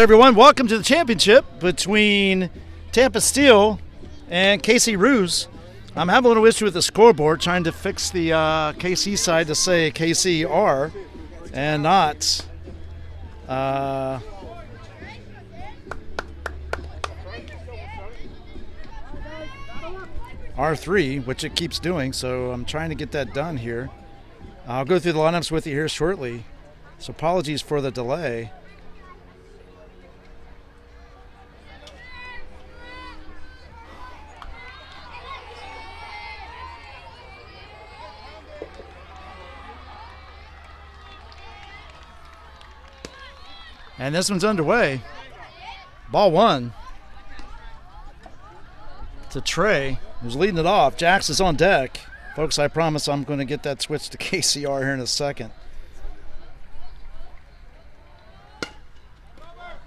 everyone. Welcome to the championship between Tampa Steel and KC Roos. I'm having a little issue with the scoreboard, trying to fix the KC side to say KCR and not R3, which it keeps doing, so I'm trying to get that done here. I'll go through the lineups with you here shortly, so apologies for the delay. And this one's underway. Ball one. To Trey, who's leading it off. Jax is on deck. Folks, I promise I'm going to get that switch to KCR here in a second.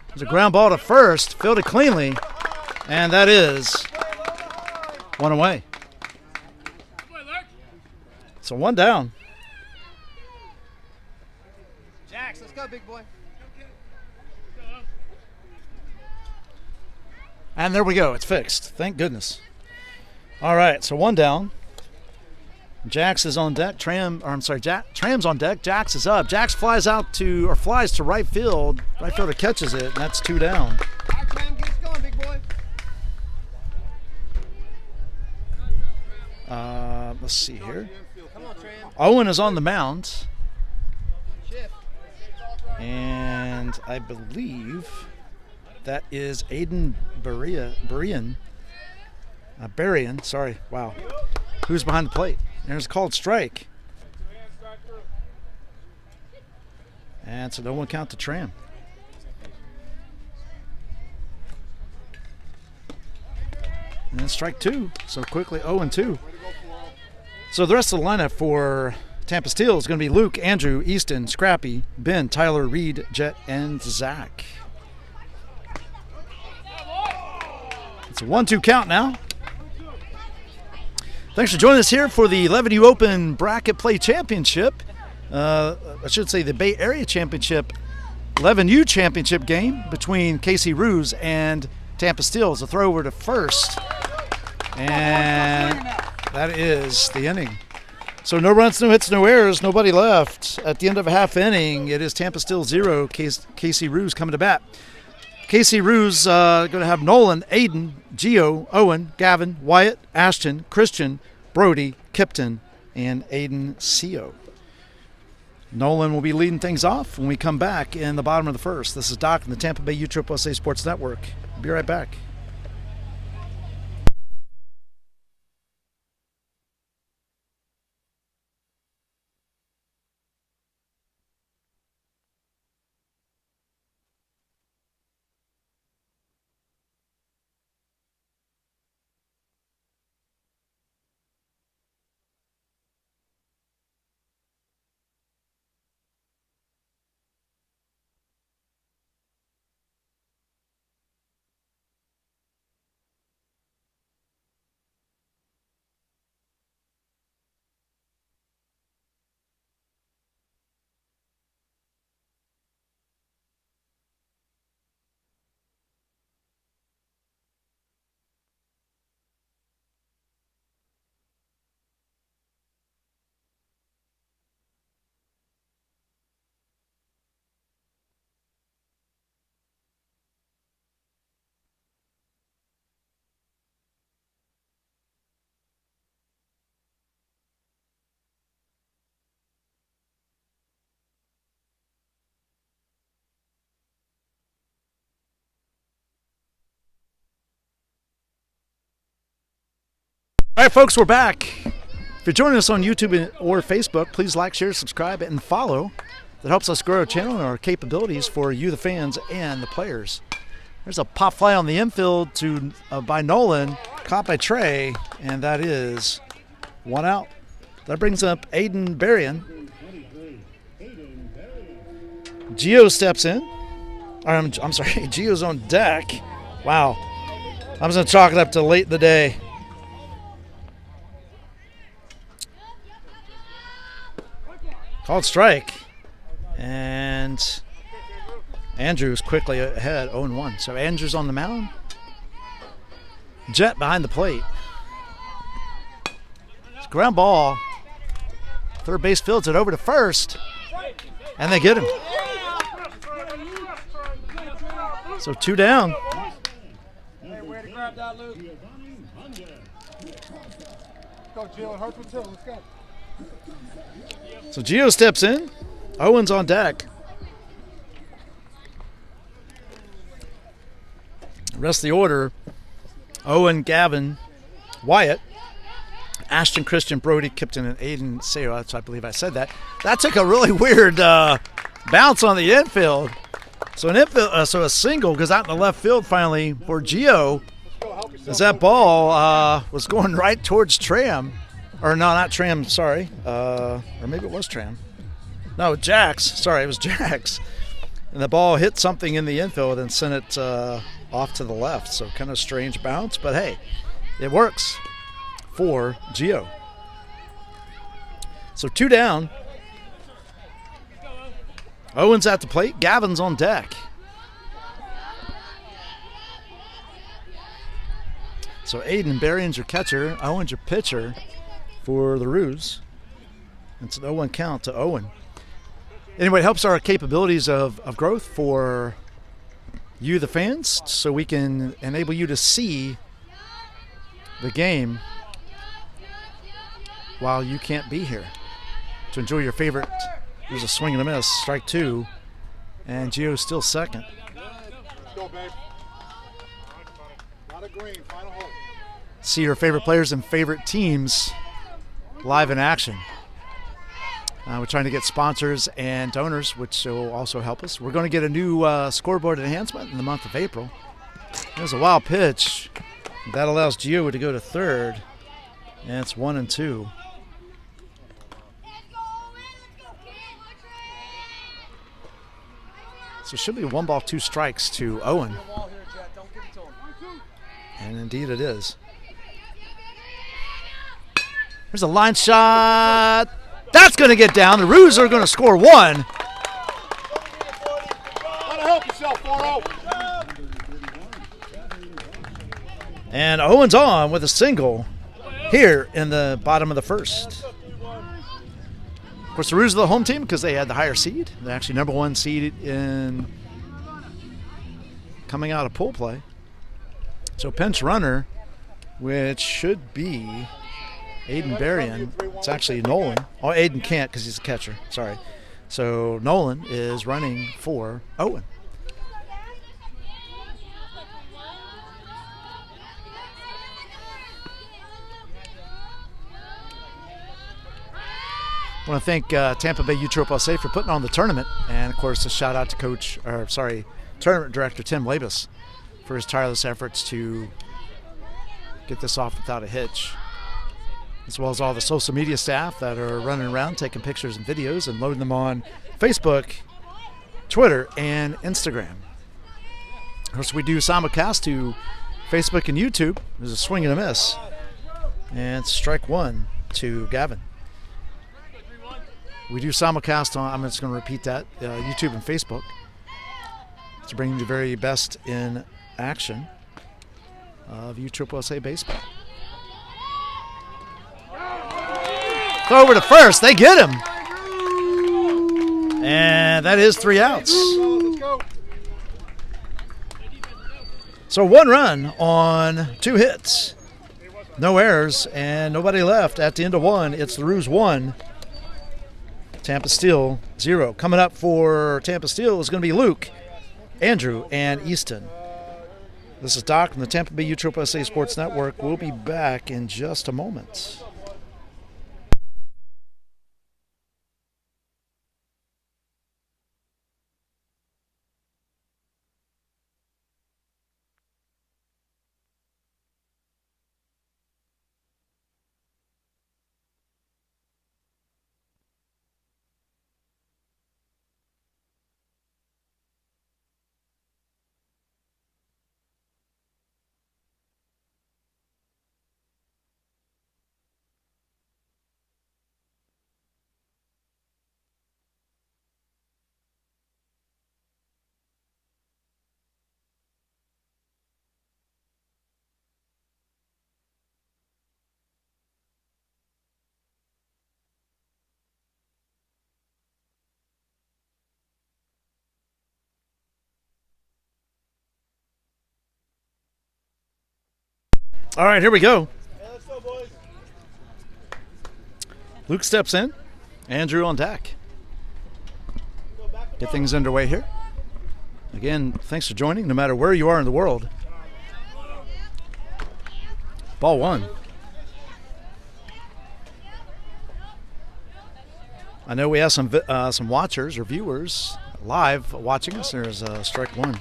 There's a ground ball to first, fielded cleanly, and that is one away. So one down. Jax, let's go, big boy. And there we go. It's fixed. Thank goodness. All right, so one down. Jax is on deck. Tram's on deck. Jax is up. Jax flies to right field. Right fielder catches it, and that's two down. All right, Tram, get us going, big boy. Let's see here. Come on, Tram. Owen is on the mound. Shift. And I believe that is Aiden Berrien, sorry, wow. Who's behind the plate? There's a called strike. And so no one count to Tram. And then strike two, so quickly 0-2. So the rest of the lineup for Tampa Steel is going to be Luke, Andrew, Easton, Scrappy, Ben, Tyler, Reed, Jet, and Zach. It's a 1-2 count now. Thanks for joining us here for the 11U Open Bracket Play Championship. I should say the Bay Area Championship 11U Championship game between KC Roos and Tampa Steel. It's a throw over to first. And that is the inning. So no runs, no hits, no errors, nobody left. At the end of a half inning, it is Tampa Steel 0, KC Roos coming to bat. KC Roos going to have Nolan, Aiden, Gio, Owen, Gavin, Wyatt, Ashton, Christian, Brody, Kipton, and Aiden Seo. Nolan will be leading things off when we come back in the bottom of the first. This is Doc from the Tampa Bay USSSA Sports Network. We'll be right back. All right, folks, we're back. If you're joining us on YouTube or Facebook, please like, share, subscribe, and follow. That helps us grow our channel and our capabilities for you, the fans, and the players. There's a pop fly on the infield by Nolan, caught by Trey, and that is one out. That brings up Aiden Berrien. Gio steps in. I'm sorry, Gio's on deck. Wow. I'm just going to chalk it up to late in the day. Called strike. And Andrews quickly ahead, 0-1. So Andrews on the mound. Jet behind the plate. It's a ground ball. Third base fields it over to first. And they get him. So 2 down. Hey, way to grab that, Luke. Go, Gio. It hurts with two. Let's go. So Gio steps in. Owen's on deck. The rest of the order: Owen, Gavin, Wyatt, Ashton, Christian, Brody, Kipton, and Aiden Sayo. I believe I said that. That took a really weird bounce on the infield. So so a single goes out in the left field finally for Gio, as that ball was going right towards Tram. Or no, not Tram, sorry. Or maybe it was Tram. No, Jax. Sorry, it was Jax. And the ball hit something in the infield and sent it off to the left. So kind of strange bounce, but hey, it works for Gio. So 2 down. Owen's at the plate. Gavin's on deck. So Aiden Berrien's your catcher. Owen's your pitcher for the Roos. It's an 0-1 count to Owen. Anyway, it helps our capabilities of growth for you, the fans, so we can enable you to see the game while you can't be here, to enjoy your favorite. There's a swing and a miss, strike 2, and Gio's still second. Let's go, babe. Not a green, final hole. See your favorite players and favorite teams live in action. We're trying to get sponsors and donors, which will also help us. We're going to get a new scoreboard enhancement in the month of April. There's a wild pitch. That allows Gio to go to third, and it's 1-2. So it should be 1 ball, 2 strikes to Owen. And indeed it is. There's a line shot. That's going to get down. The Roos are going to score 1. Gotta help yourself, 4-0. And Owen's on with a single here in the bottom of the first. Of course, the Roos are the home team because they had the higher seed. They're actually number 1 seed in coming out of pool play. So pinch runner, which should be Aiden Berrien. It's actually Nolan. Oh, Aiden can't because he's a catcher. Sorry. So Nolan is running for Owen. I want to thank Tampa Bay U-Troop-USA for putting on the tournament, and of course a shout out to tournament director Tim Labus for his tireless efforts to get this off without a hitch, as well as all the social media staff that are running around taking pictures and videos and loading them on Facebook, Twitter, and Instagram. Of course, we do simulcast to Facebook and YouTube. There's a swing and a miss, and strike 1 to Gavin. We do simulcast on, I'm just going to repeat that, YouTube and Facebook, to bring you the very best in action of U-Triple-SA baseball. Throw over to first. They get him. And that is 3 outs. So 1 run on 2 hits. No errors and nobody left at the end of 1. It's the Roos 1. Tampa Steel 0. Coming up for Tampa Steel is going to be Luke, Andrew, and Easton. This is Doc from the Tampa Bay U-Triple-SA Sports Network. We'll be back in just a moment. All right, here we go. Hey, let's go, boys. Luke steps in. Andrew on deck. Get things underway here. Again, thanks for joining, no matter where you are in the world. Ball one. I know we have some watchers or viewers live watching us. There's strike one.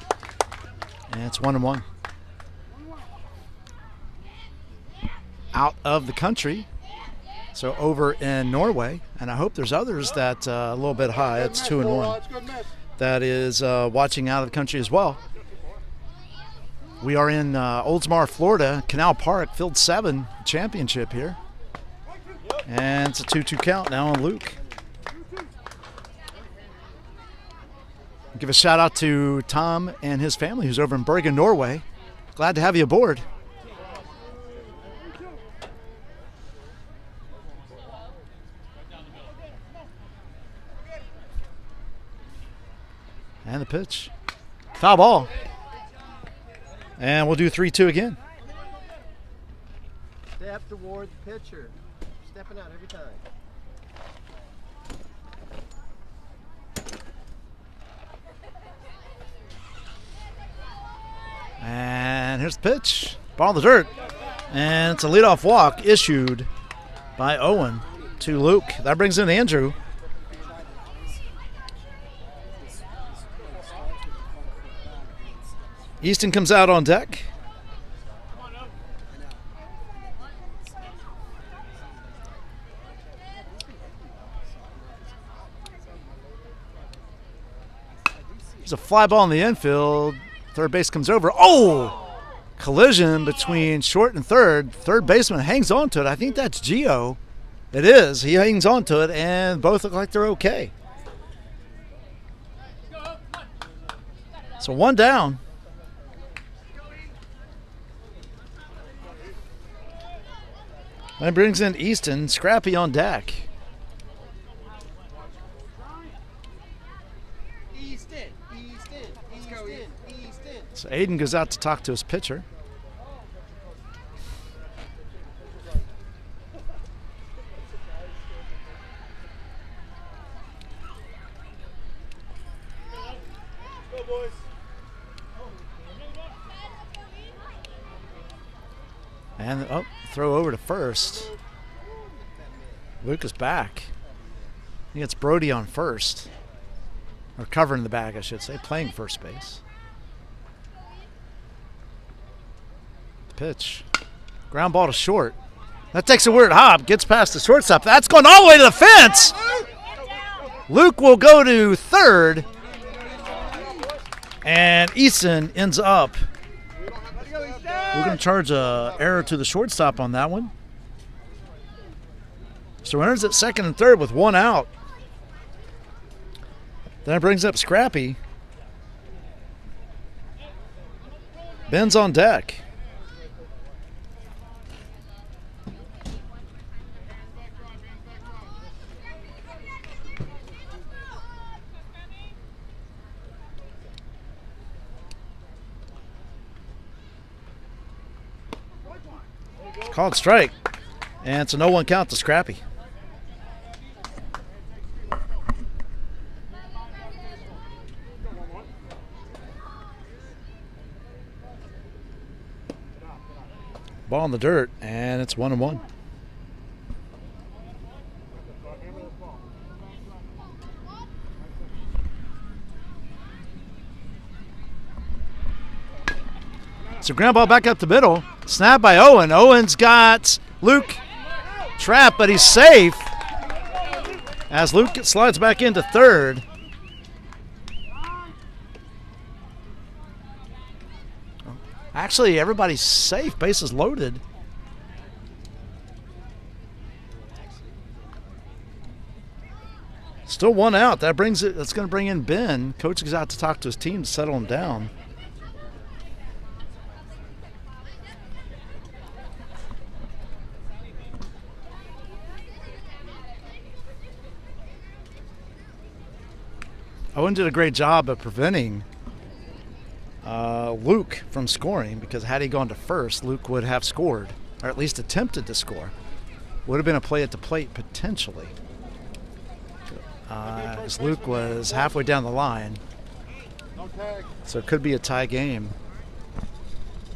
And it's 1-1. Out of the country. So over in Norway. And I hope there's others that a little bit high. It's 2-1. That is watching out of the country as well. We are in Oldsmar, Florida, Canal Park, Field 7 championship here. And it's a 2-2 count now on Luke. Give a shout out to Tom and his family who's over in Bergen, Norway. Glad to have you aboard. And the pitch. Foul ball. And we'll do 3-2 again. Step toward the pitcher. Stepping out every time. And here's the pitch. Ball in the dirt. And it's a leadoff walk issued by Owen to Luke. That brings in Andrew. Easton comes out on deck. There's a fly ball in the infield. Third base comes over. Oh! Collision between short and third. Third baseman hangs on to it. I think that's Gio. It is. He hangs on to it, and both look like they're okay. So one down. That brings in Easton. Scrappy on deck. So Aiden goes out to talk to his pitcher. Go, boys. And throw over to first. Luke is back. I think it's Brody on first. Or covering the bag, I should say, playing first base. Pitch. Ground ball to short. That takes a weird hop. Gets past the shortstop. That's going all the way to the fence. Luke will go to third. And Easton ends up. We're going to charge a error to the shortstop on that one. So runners at second and third with one out. Then it brings up Scrappy. Ben's on deck. Called strike. And it's a 0-1 count to Scrappy. Ball in the dirt, and it's 1-1. So ground ball back up the middle. Snap by Owen. Owen's got Luke trapped, but he's safe. As Luke slides back into third. Actually, everybody's safe. Bases loaded. Still one out. That's going to bring in Ben. Coach is out to talk to his team to settle him down. Owen did a great job of preventing Luke from scoring, because had he gone to first, Luke would have scored, or at least attempted to score. Would have been a play at the plate potentially. As Luke was halfway down the line. So it could be a tie game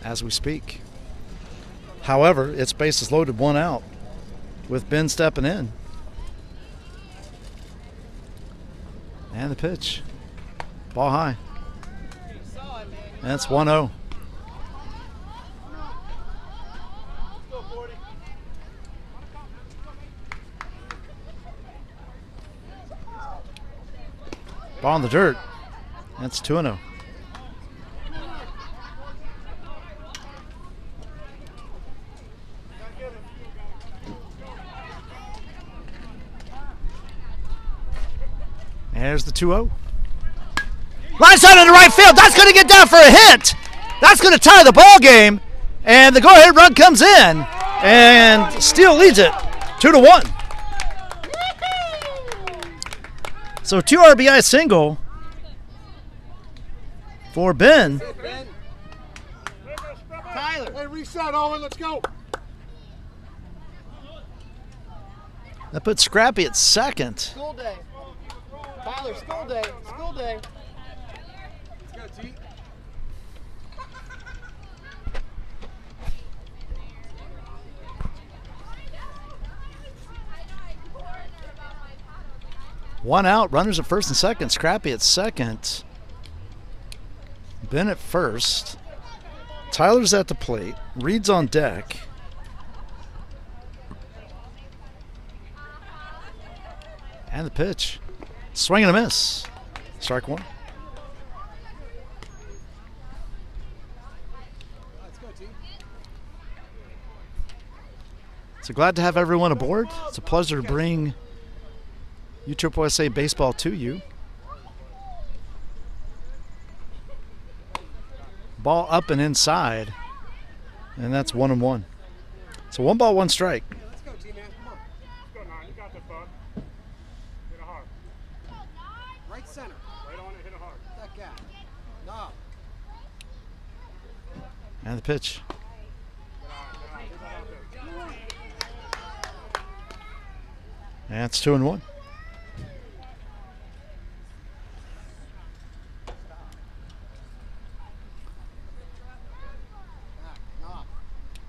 as we speak. However, it's bases loaded, 1 out, with Ben stepping in. And the pitch. Ball high. That's 1-0. Ball in the dirt. That's 2-0. There's the 2-0. Line side into right field. That's going to get down for a hit. That's going to tie the ball game. And the go-ahead run comes in. And Steele leads it 2-1. So 2 RBI single for Ben. Tyler. Hey, reset, Owen. Let's go. That puts Scrappy at second. School day. Tyler, school day. School day. Let's go, T. One out, runners at first and second. Scrappy at second. Ben at first. Tyler's at the plate. Reed's on deck. And the pitch. Swing and a miss. Strike one. Let's go, T. So glad to have everyone aboard. It's a pleasure to bring USSSA baseball to you. Ball up and inside, and that's 1-1. So 1 ball, 1 strike. Let's go, T, man. Come on. Let's go, 9. You got this, bud. Hit it hard. Right center. Right on it. Hit it hard. That guy. No. And the pitch. And it's 2-1.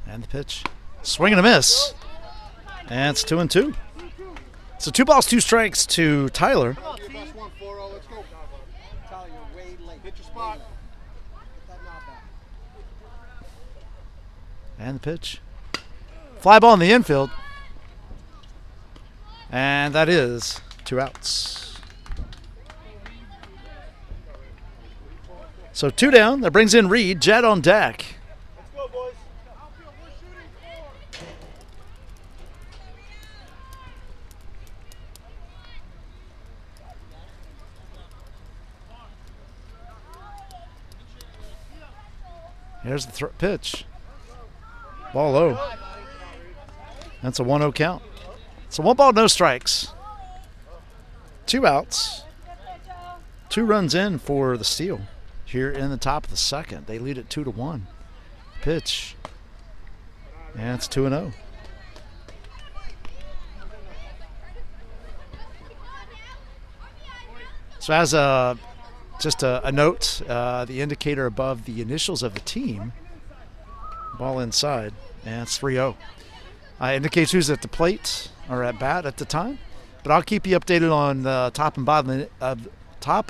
And the pitch. Swing and a miss. And it's 2-2. So 2 balls, 2 strikes to Tyler. Your best one, 4-0. Let's go. Tyler, you're way late. Hit your spot. Get that knob back. And the pitch. Fly ball in the infield. And that is 2 outs. So 2 down. That brings in Reed. Jed on deck. Let's go, boys. Here's the pitch. Ball low. That's a 1-0 count. So 1 ball, no strikes. 2 outs. 2 runs in for the steal here in the top of the second. They lead it 2-1. Pitch. And it's 2-0. So as just a note, the indicator above the initials of the team, ball inside, and it's 3-0. Indicates who's at the plate or at bat at the time. But I'll keep you updated on the top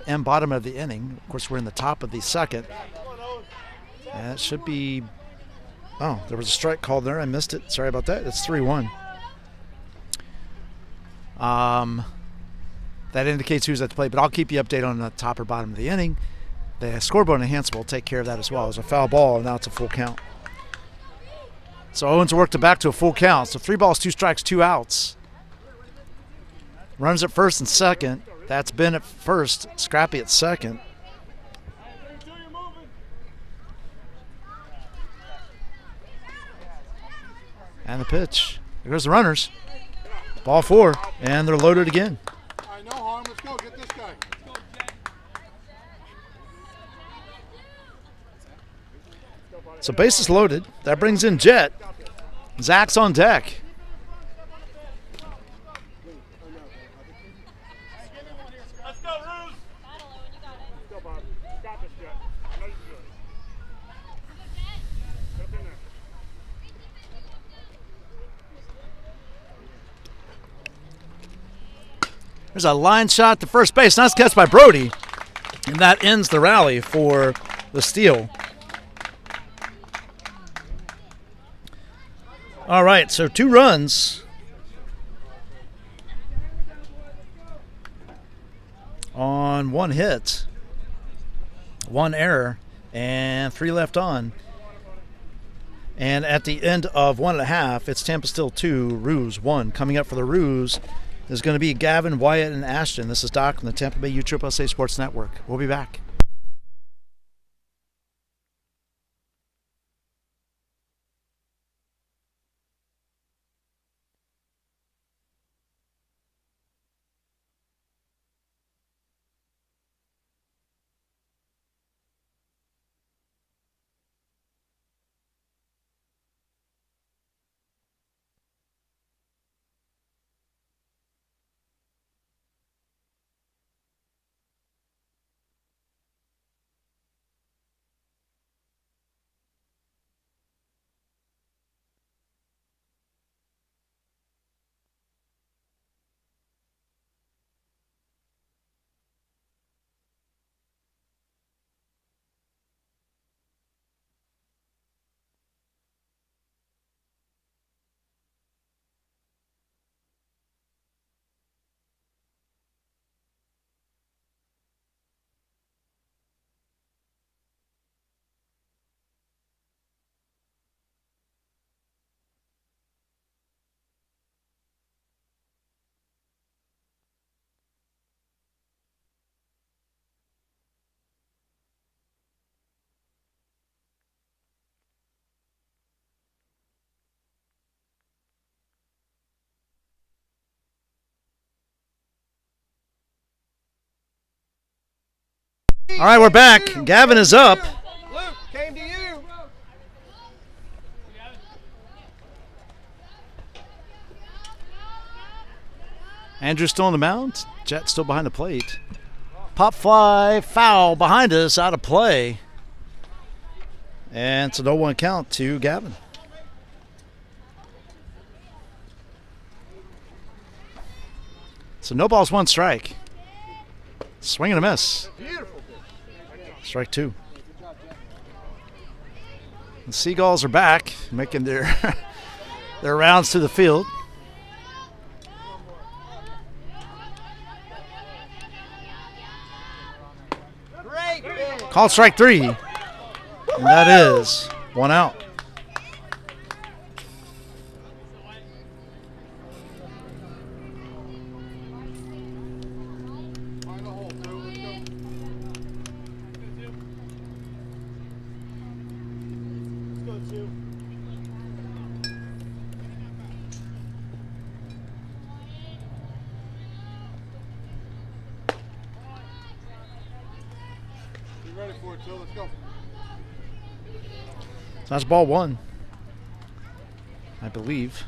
and bottom of the inning. Of course, we're in the top of the second. And it should be, oh, there was a strike called there. I missed it. Sorry about that. It's 3-1. That indicates who's at the plate, but I'll keep you updated on the top or bottom of the inning. The scoreboard enhancer will take care of that as well. It was a foul ball, and now it's a full count. So Owens worked it back to a full count. So 3 balls, 2 strikes, 2 outs. Runs at first and second. That's Ben at first. Scrappy at second. And the pitch. There goes the runners. Ball 4, and they're loaded again. All right, no harm. Let's go. Get this guy. So bases loaded. That brings in Jet. Zach's on deck. Let's go, Roos. Let's go, Bob. Got this, Jet. I know you can do it. Get up in there. There's a line shot to first base. Nice catch by Brody. And that ends the rally for the steal. All right, so 2 runs on 1 hit, 1 error, and 3 left on. And at the end of 1.5, it's Tampa still 2, Roos 1. Coming up for the Roos is going to be Gavin, Wyatt, and Ashton. This is Doc from the Tampa Bay USSSA Sports Network. We'll be back. All right, we're back. Gavin is up. Luke, came to you. Andrew's still on the mound. Jet still behind the plate. Pop fly, foul behind us, out of play. And it's a 0-1 count to Gavin. So no balls, 1 strike. Swing and a miss. Strike 2. The Seagulls are back, making their their rounds to the field. Called strike 3. And that is 1 out. Ready for it, so let's go. So that's ball 1, I believe.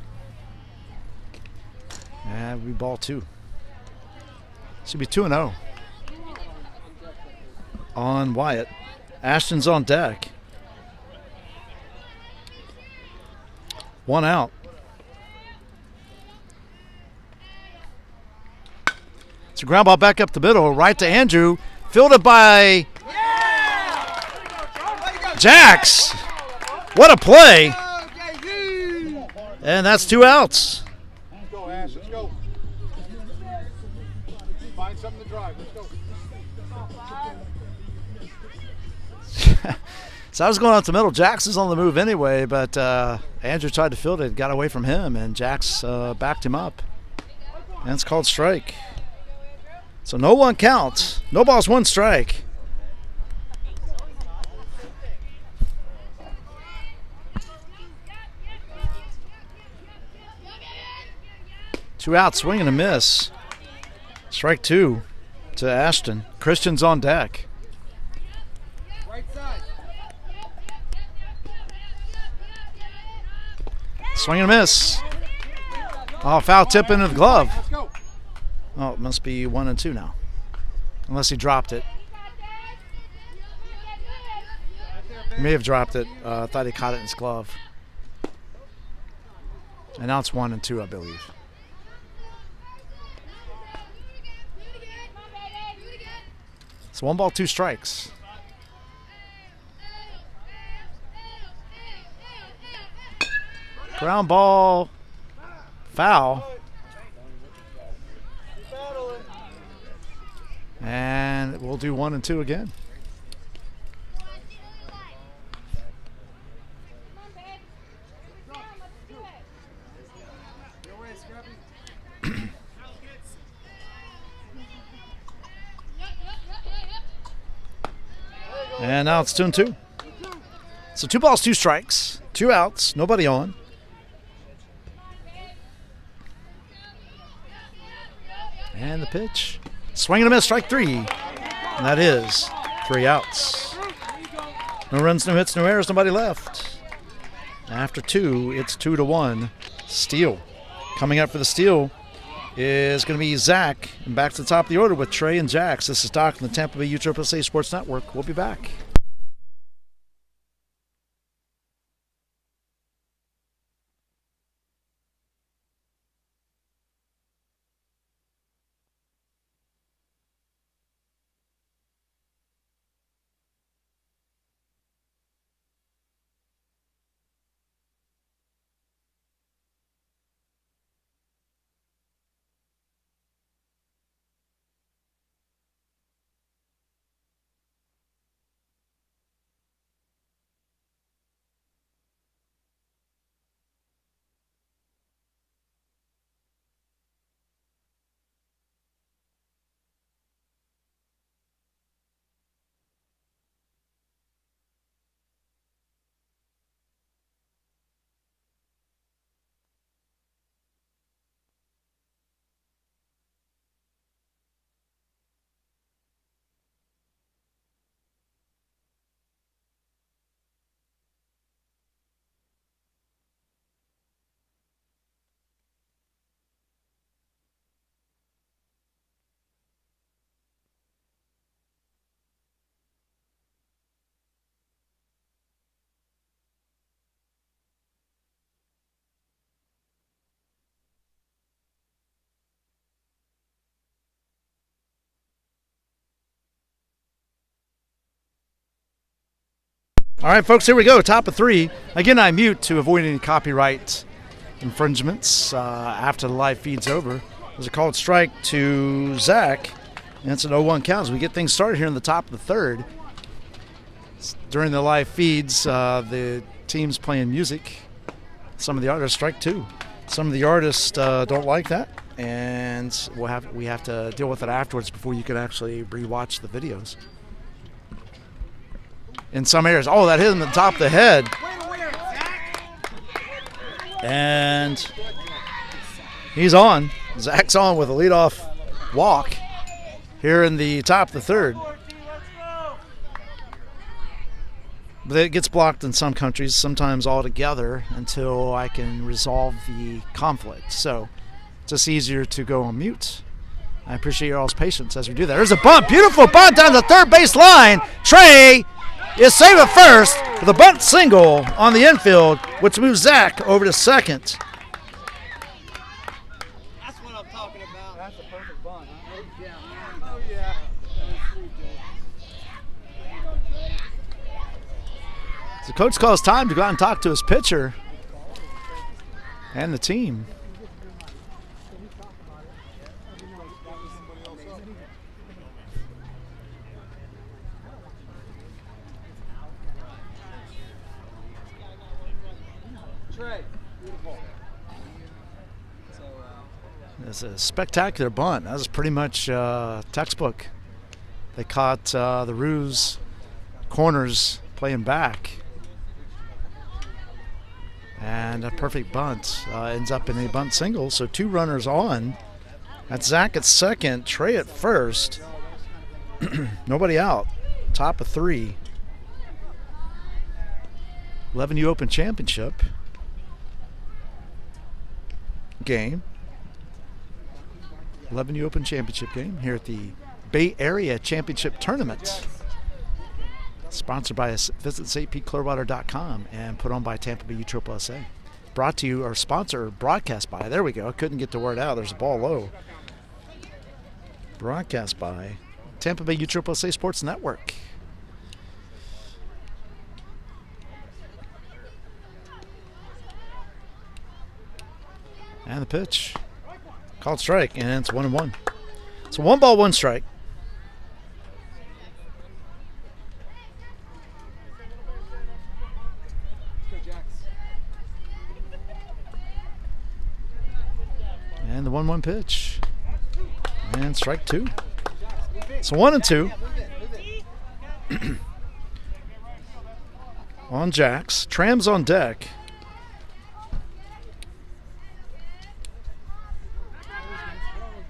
And we ball 2. Should be 2-0 on Wyatt. Ashton's on deck. 1 out. It's a ground ball back up the middle, right to Andrew. Fielded by Jax. What a play. And that's 2 outs. Let's go, Ash. Let's go. Find something to drive. Let's go. So I was going out the middle. Jax is on the move anyway, but Andrew tried to field it, got away from him, and Jax backed him up. And it's called strike. So no 1 counts. No balls, 1 strike. Two out, swing and a miss. Strike 2 to Ashton. Christian's on deck. Right side. Swing and a miss. Oh, foul tip into the glove. Let's go. Oh, it must be 1 and 2 now. Unless he dropped it. He may have dropped it. I thought he caught it in his glove. And now it's 1 and 2, I believe. It's 1 ball, 2 strikes. Ground ball. Foul. And we'll do 1 and 2 again. And now it's 2 and 2. So 2 balls, 2 strikes, 2 outs, nobody on. And the pitch. Swing and a miss, strike 3. And that is 3 outs. No runs, no hits, no errors, nobody left. After 2, it's 2 to 1. Steal. Coming up for the steal is going to be Zach. And back to the top of the order with Trey and Jax. This is Doc from the Tampa Bay USSSA Sports Network. We'll be back. All right, folks, here we go. Top of 3. Again, I mute to avoid any copyright infringements after the live feed's over. There's a called strike to Zach, and it's an 0-1 count as we get things started here in the top of the 3rd. During the live feeds, the team's playing music. Some of the artists strike 2. Some of the artists don't like that, and we have to deal with it afterwards before you can actually rewatch the videos. In some areas, oh, that hit him in the top of the head. And he's on. Zach's on with a leadoff walk here in the top of the 3rd. But it gets blocked in some countries, sometimes altogether, until I can resolve the conflict. So it's just easier to go on mute. I appreciate your all's patience as we do that. There's a bunt, beautiful bunt down the third base line. Trey is saved at first with a bunt single on the infield, which moves Zach over to second. That's what I'm talking about. That's a perfect bunt. Huh? Yeah. Oh, yeah. So coach calls time to go out and talk to his pitcher and the team. It's a spectacular bunt. That was pretty much textbook. They caught the Roos corners playing back. And a perfect bunt ends up in a bunt single. So 2 runners on. That's Zach at second, Trey at first. Nobody out. Top of 3. 11U Open Championship. game, 11U Open Championship game here at the Bay Area Championship Tournament. Sponsored by us. Visit stpclearwater.com and put on by Tampa Bay USSSA. Brought to you, our sponsor, broadcast by, there we go. I couldn't get the word out. There's a ball low. Broadcast by Tampa Bay USSSA Sports Network. And the pitch. Called strike, and it's 1-1. So 1 ball, 1 strike. And the 1-1 pitch. And strike 2. So 1-2. On Jacks. Tram's on deck.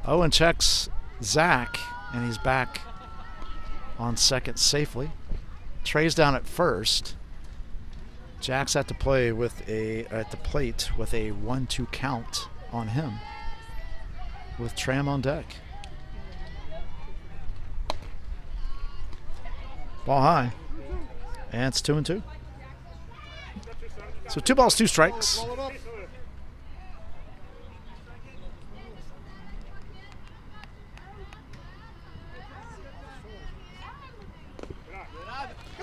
Owen checks Zach, and he's back on second safely. Trey's down at first. Jack's at the plate with a 1-2 count on him, with Tram on deck. Ball high, and it's 2-2. So 2 balls, 2 strikes.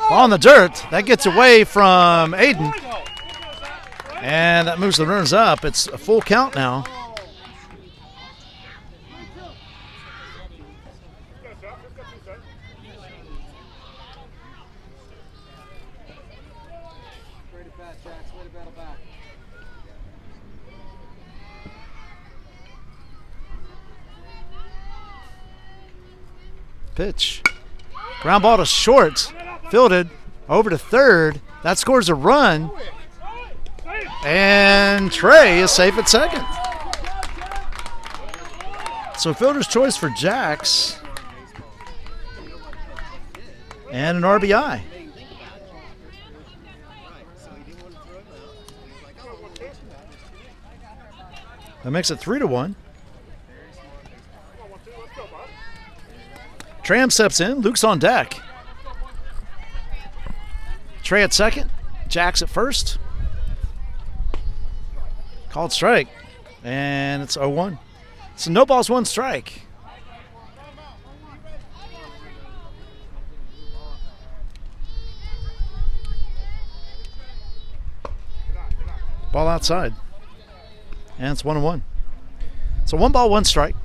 Ball in the dirt. That gets away from Aiden. And that moves the runners up. It's a full count now. Pitch. Ground ball to short. Fielded over to third. That scores a run. And Trey is safe at second. So fielder's choice for Jacks. And an RBI. That makes it 3-1. Tram steps in. Luke's on deck. Trey at second. Jacks at first. Called strike. And it's 0-1. So no balls, 1 strike. Ball outside. And it's 1-1. So 1 ball, 1 strike.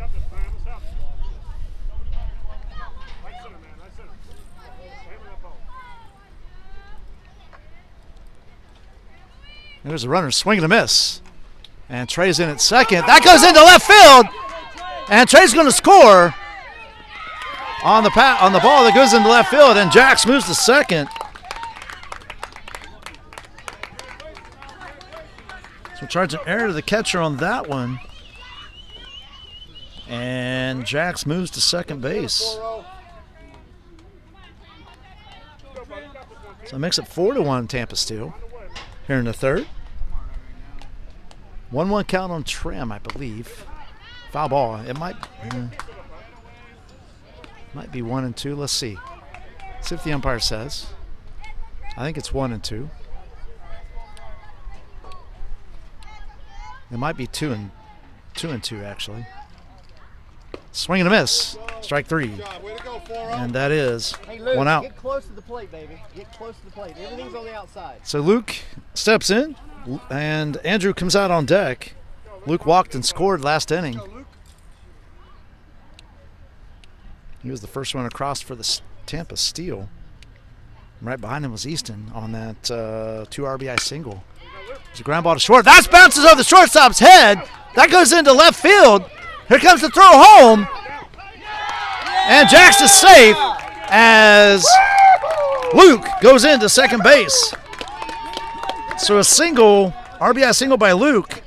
There's a runner, swing and a miss. And Trey's in at second. That goes into left field. And Trey's going to score on the ball that goes into left field. And Jacks moves to second. So charge an error to the catcher on that one. And Jacks moves to second base. So it makes it 4-1 Tampa Steel here in the third. 1-1 count on Tram, I believe. Foul ball. It might be 1-2. Let's see. See if the umpire says. I think it's 1-2. It might be 2-2 actually. Swing and a miss. Strike 3. And that is Hey, Luke, 1 out. Get close to the plate, baby. Get close to the plate. Everything's on the outside. So Luke steps in, and Andrew comes out on deck. Luke walked and scored last inning. He was the first one across for the Tampa Steel. Right behind him was Easton on that 2 RBI single. There's a ground ball to short. That bounces over the shortstop's head. That goes into left field. Here comes the throw home. And Jacks is safe as Luke goes into second base. So a single, RBI single by Luke.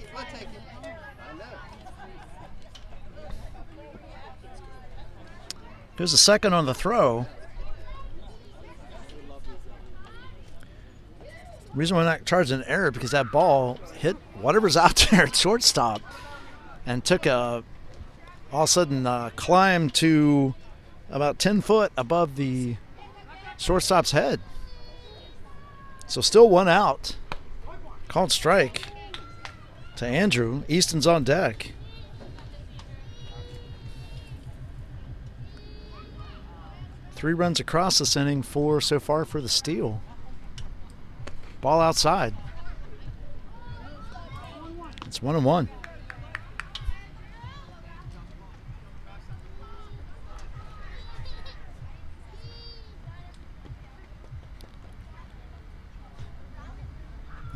Here's a second on the throw. The reason we're not charging an error because that ball hit whatever's out there at shortstop. and took a all of a sudden climb to about 10 foot above the shortstop's head. So still 1 out. Called strike to Andrew. Easton's on deck. Three runs across this inning, 4 so far for the steal. Ball outside. It's 1-1.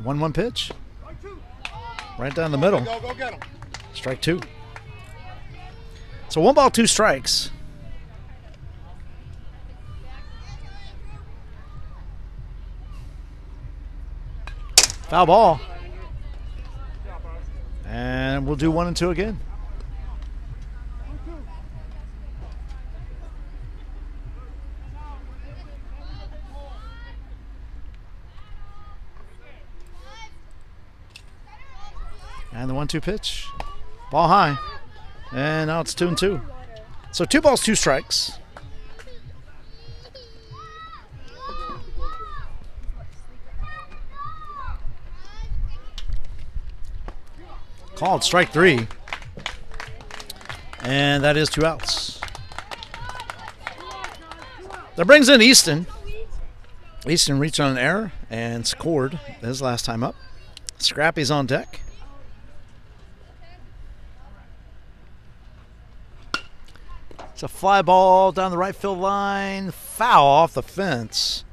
One pitch. Right down the middle. Go get him. Strike 2. So 1 ball, 2 strikes. Foul ball. And we'll do 1 and 2 again. And the 1-2 pitch. Ball high. And now it's 2 and 2. So 2 balls, 2 strikes. Called strike 3. And that is 2 outs. That brings in Easton. Easton reached on an error and scored his last time up. Scrappy's on deck. It's a fly ball down the right field line. Foul off the fence.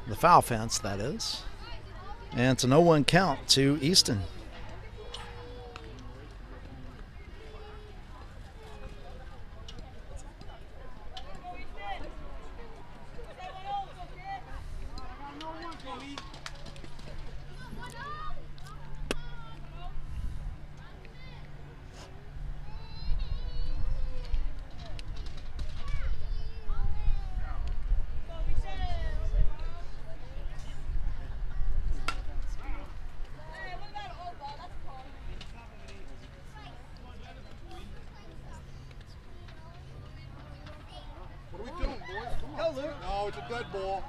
The foul fence, that is. And it's an 0-1 count to Easton. What are we doing, boys? Come on. No, it's a dead ball.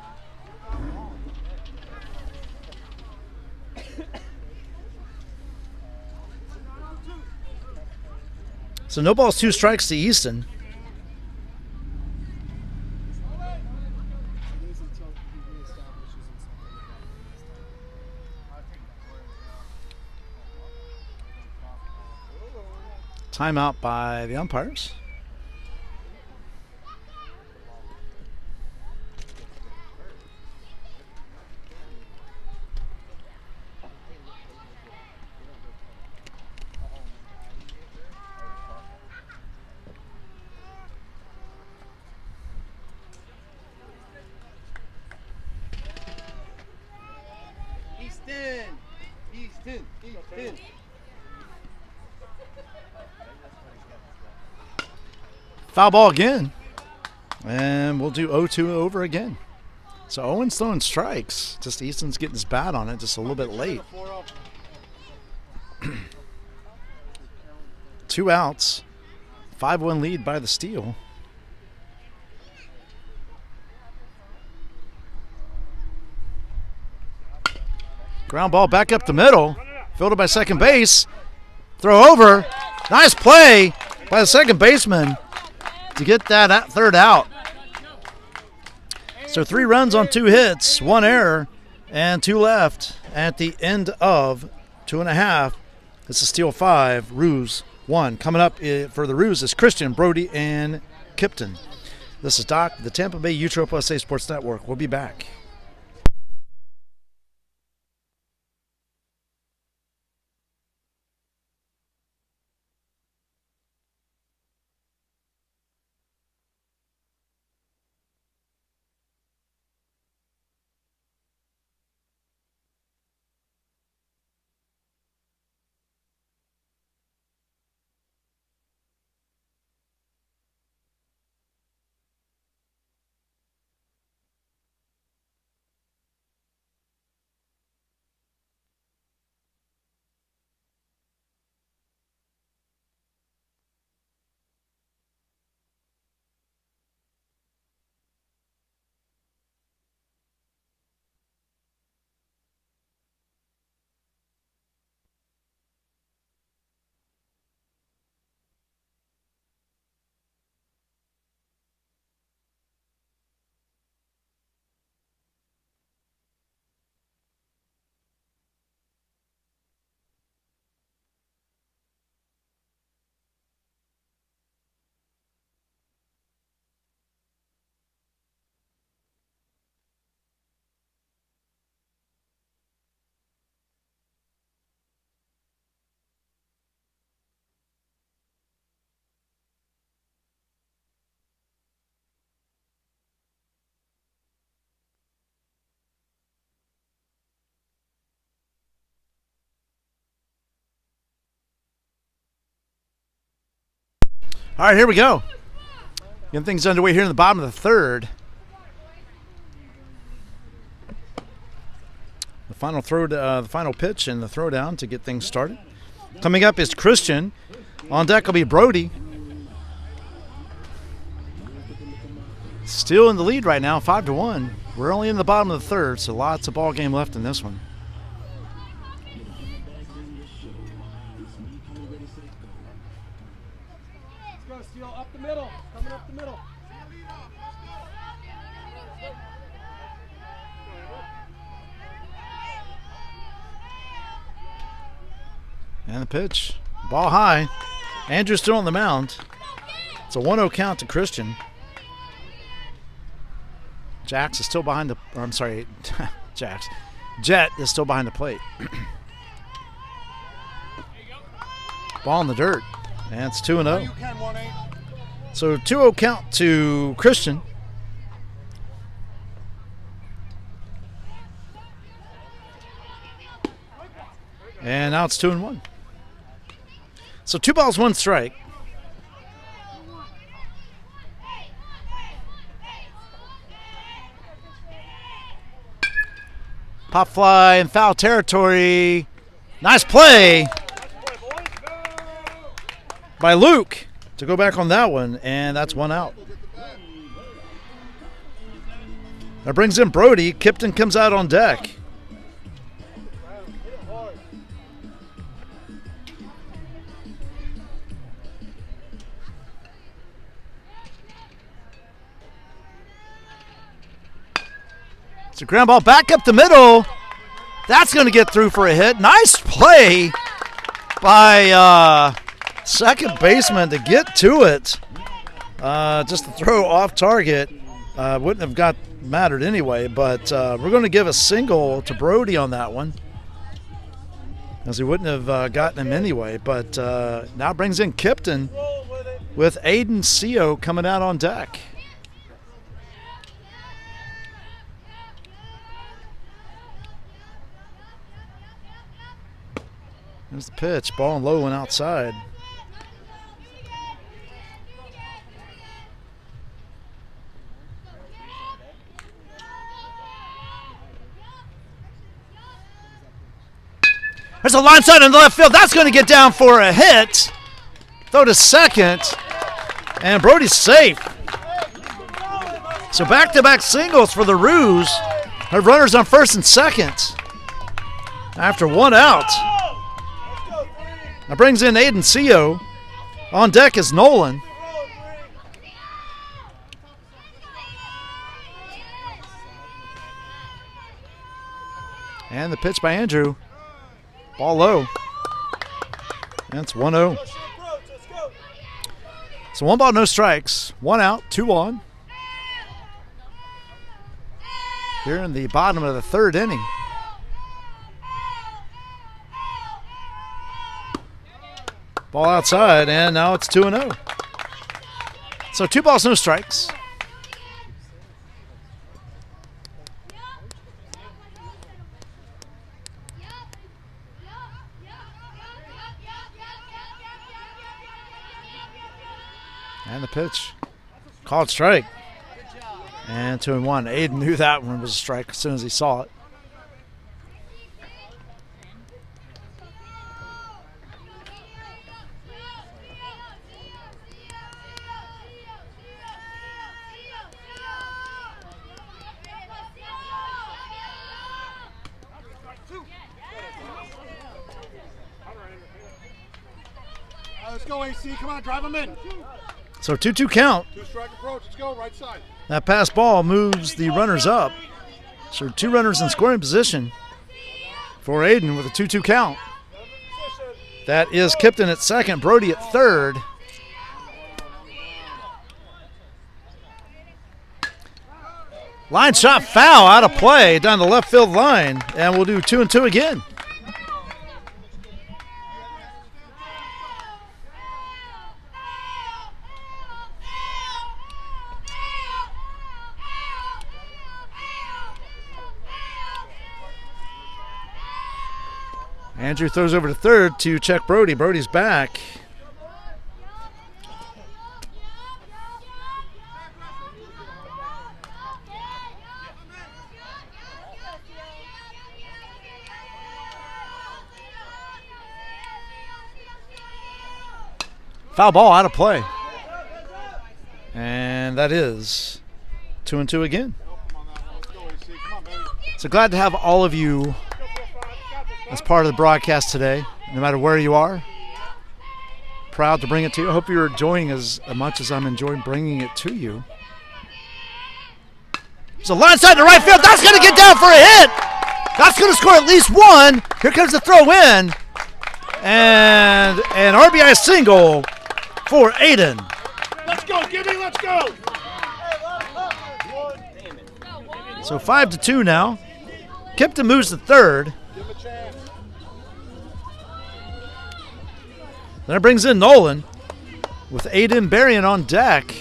So no balls, 2 strikes to Easton. Timeout by the umpires. Easton. Foul ball again. And we'll do 0-2 over again. So Owen's throwing strikes. Just Easton's getting his bat on it just a little bit late. 2 outs. 5-1 lead by the steal. Ground ball back up the middle. Fielded by second base. Throw over. Nice play by the second baseman to get that third out. So 3 runs on 2 hits, 1 error, and 2 left at the end of 2.5. This is Steel 5, Roos 1. Coming up for the Roos is Christian, Brody, and Kipton. This is Doc, the Tampa Bay Utro USA Sports Network. We'll be back. All right, here we go. Getting things underway here in the bottom of the third. The final the final pitch and the throwdown to get things started. Coming up is Christian. On deck will be Brody. Still in the lead right now, 5-1. We're only in the bottom of the third, so lots of ball game left in this one. Let's go, Steele. Up the middle. Coming up the middle. And the pitch. Ball high. Andrew's still on the mound. It's a 1-0 count to Christian. Jax is still behind the, or I'm sorry, Jax. Jet is still behind the plate. Ball in the dirt. And it's 2-0. So 2-0 count to Christian. And now it's 2-1. So 2 balls, 1 strike. Pop fly in foul territory. Nice play by Luke to go back on that one, and that's 1 out. That brings in Brody. Kipton comes out on deck. It's a ground ball back up the middle. That's going to get through for a hit. Nice play by second baseman to get to it. Just to throw off target wouldn't have mattered anyway, but we're going to give a single to Brody on that one, as he wouldn't have gotten him anyway. But now brings in Kipton with Aiden Seo coming out on deck. There's the pitch, ball and low and outside. There's a line shot in the left field. That's going to get down for a hit. Throw to second, and Brody's safe. So back-to-back singles for the Roos. Have runners on first and second after 1 out. That brings in Aiden Seo. On deck is Nolan. And the pitch by Andrew. Ball low. And it's 1-0. So 1 ball, no strikes. 1 out, 2 on. Here in the bottom of the third inning. Ball outside, and now it's 2-0. So 2 balls, no strikes. And the pitch. Called strike. And 2-1. Aiden knew that one was a strike as soon as he saw it. Let's go, AC. Come on, drive him in. So 2-2 count. 2-strike approach. Let's go, right side. That pass ball moves the runners up. So 2 runners in scoring position for Aiden with a 2-2 count. That is Kipton at second, Brody at third. Line shot foul, out of play down the left field line, and we'll do 2-2 again. Andrew throws over to third to check Brody. Brody's back. Foul ball out of play. And that is 2-2 again. So glad to have all of you as part of the broadcast today, no matter where you are. Proud to bring it to you. I hope you're enjoying as much as I'm enjoying bringing it to you. So line side to right field. That's going to get down for a hit. That's going to score at least one. Here comes the throw in. And an RBI single for Aiden. Let's go, Gibby, let's go. So 5-2 now. Kipton moves to third. Then it brings in Nolan with Aiden Berrien on deck.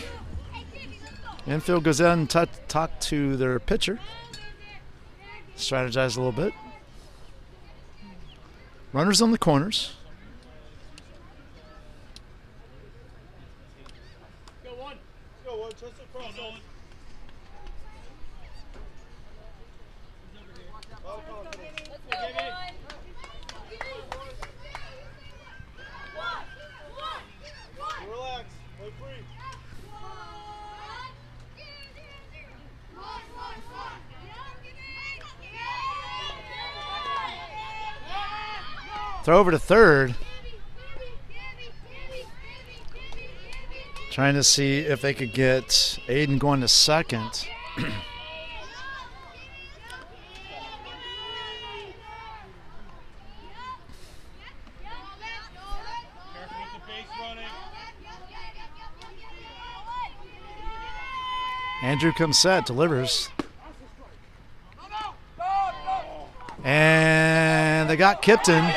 Infield goes in and talk to their pitcher. Strategize a little bit. Runners on the corners. Go one. Go one. Just across. Nolan. Relax. Play free. Throw over to third. Trying to see if they could get Aiden going to second. Andrew comes set, delivers. And they got Kipton.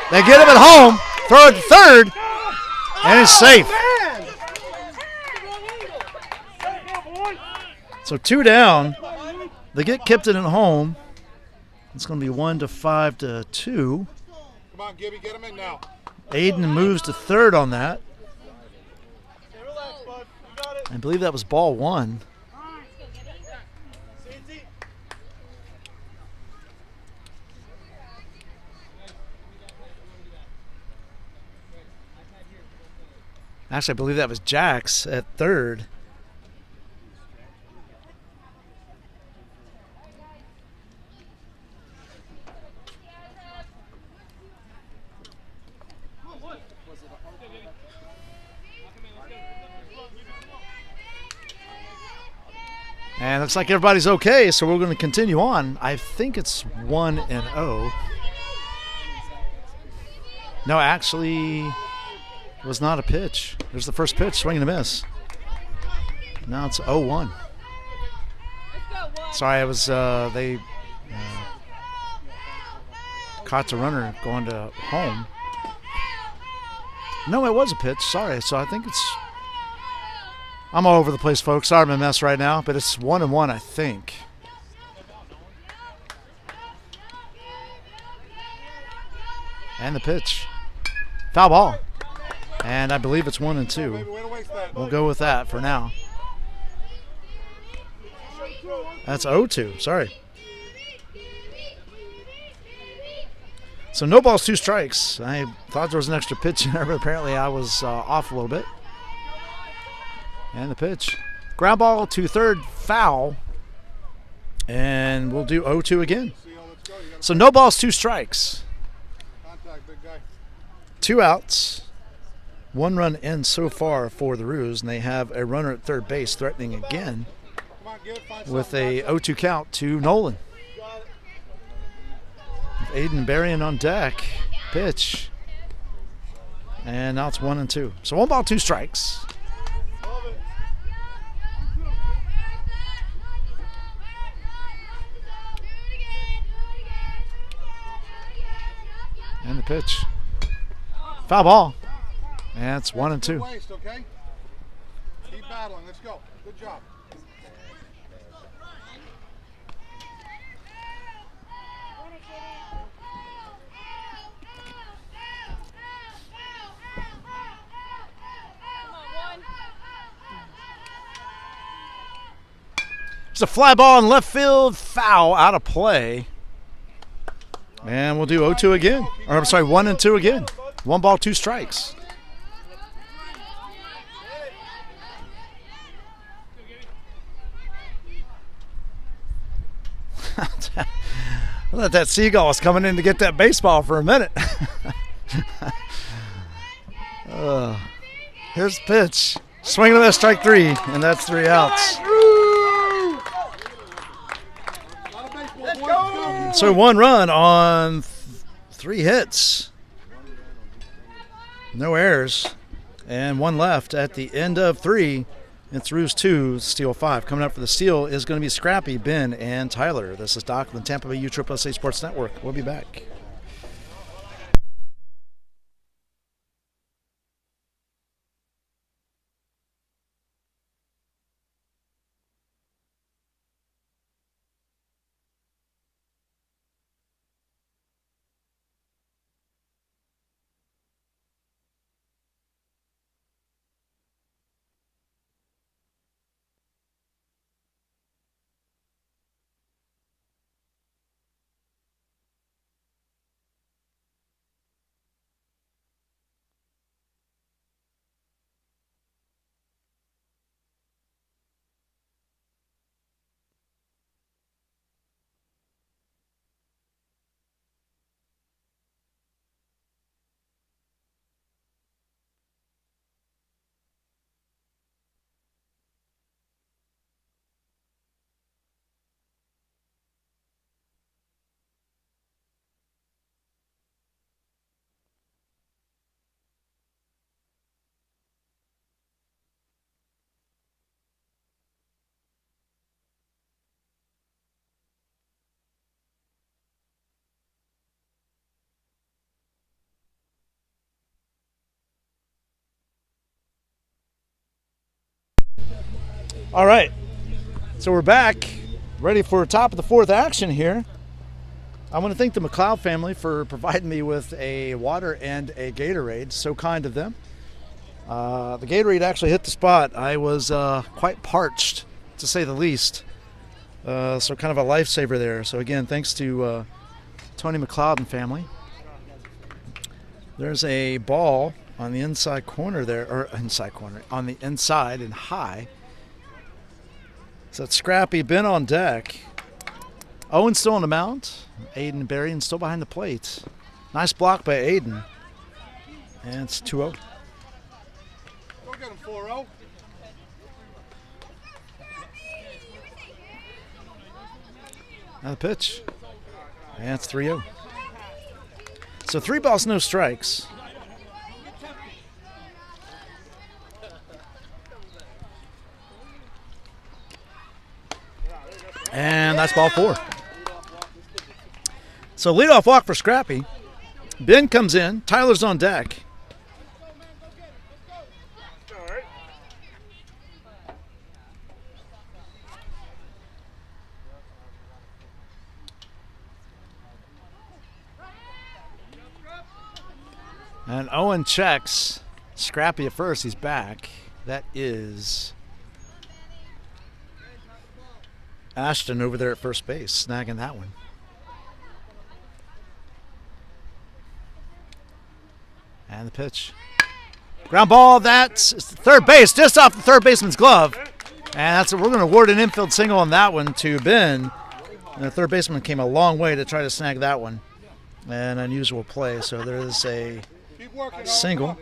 They get him at home. Throw it to third. And it's safe. So 2 down. They get Kipton at home. It's going to be 1-5-2. Come on, Gibby, get him in now. Aiden moves to third on that. Stay relaxed, bud. You got it. I believe that was ball 1. Actually, I believe that was Jax at third. And looks like everybody's okay, so we're going to continue on. I think it's 1-0. No, actually, it was not a pitch. There's the first pitch, swing and a miss. Now it's 0-1. Sorry, it was they caught the runner going to home. No, it was a pitch. Sorry, so I think it's. I'm all over the place, folks. Sorry, I'm a mess right now, but it's 1-1, I think. And the pitch. Foul ball. And I believe it's 1-2. We'll go with that for now. That's 0-2. Sorry. So no balls, 2 strikes. I thought there was an extra pitch in there, but apparently I was off a little bit. And the pitch. Ground ball to third, foul. And we'll do 0-2 again. So no balls, 2 strikes. 2 outs. 1 run in so far for the Roos, and they have a runner at third base threatening again with a 0-2 count to Nolan. Aiden Berrien on deck. Pitch. And now it's 1-2. So 1 ball, 2 strikes. And the pitch. Foul ball. And it's 1-2. Waste, okay? Keep battling. Let's go. Good job. It's a fly ball in left field. Foul out of play. And we'll do 0-2 again. Or I'm sorry, 1-2 again. 1 ball, 2 strikes. I thought that Seagull was coming in to get that baseball for a minute. Here's the pitch. Swinging on that strike 3, and that's 3 outs. So 1 run on 3 hits. No errors. And 1 left at the end of 3. It's Roos 2, Steal 5. Coming up for the steal is going to be Scrappy, Ben, and Tyler. This is Doc on the Tampa Bay USSSA Sports Network. We'll be back. All right, so we're back, ready for top of the 4th action here. I want to thank the McLeod family for providing me with a water and a Gatorade. So kind of them. The Gatorade actually hit the spot. I was quite parched, to say the least. So kind of a lifesaver there. So again, thanks to Tony McLeod and family. There's a ball on the inside corner there, or inside corner, on the inside and high. So it's Scrappy, Ben on deck. Owen still on the mound. Aiden Berrien still behind the plate. Nice block by Aiden. And it's 2-0. Go get him, 4-0. Now the pitch. And it's 3-0. So 3 balls, no strikes. And that's ball 4. So leadoff walk for Scrappy. Ben comes in. Tyler's on deck. And Owen checks. Scrappy at first. He's back. That is Ashton over there at first base, snagging that one. And the pitch. Ground ball, that's third base, just off the third baseman's glove. And we're going to award an infield single on that one to Ben. And the third baseman came a long way to try to snag that one. An unusual play, so there is a single.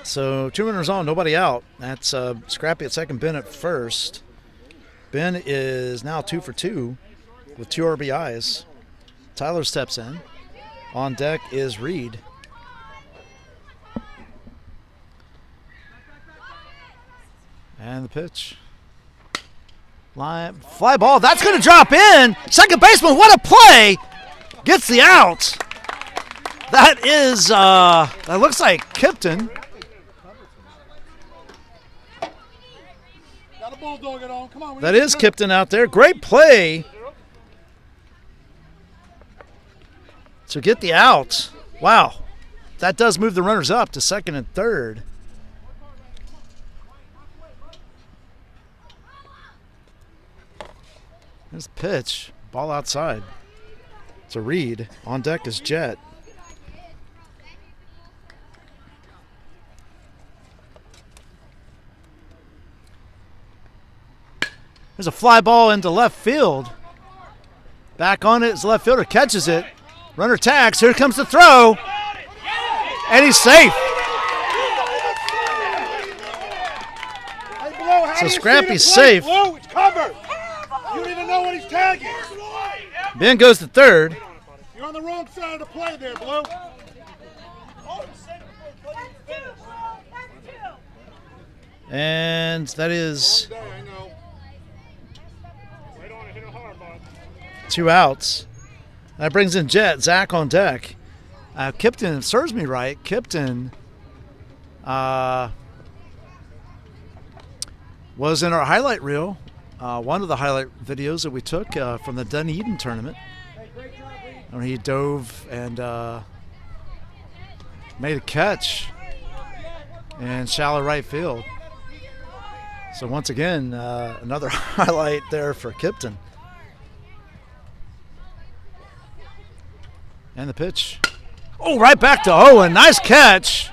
So 2 runners on, nobody out. That's Scrappy at second, Ben at first. Ben is now 2 for 2 with 2 RBIs. Tyler steps in. On deck is Reed. And the pitch. Fly ball. That's going to drop in. Second baseman, what a play. Gets the out. That is, that looks like Kipton. That is Kipton out there. Great play. So get the out. Wow. That does move the runners up to second and third. There's the pitch. Ball outside. It's a Reed. On deck is Jet. There's a fly ball into left field. Back on it as the left fielder catches it. Runner tags. Here comes the throw. And he's safe. So Scrappy's safe. Blue, it's covered. You don't even know what he's tagging. Ben goes to third. You're on the wrong side of the play there, Blue. And that is I know. Right on it, hit it hard, bud. 2 outs. That brings in Zach on deck. Kipton, if it serves me right, Kipton was in our highlight reel, one of the highlight videos that we took from the Dunedin tournament. When he dove and made a catch in shallow right field. So once again, another highlight there for Kipton. And the pitch. Oh, right back to Owen. Nice catch.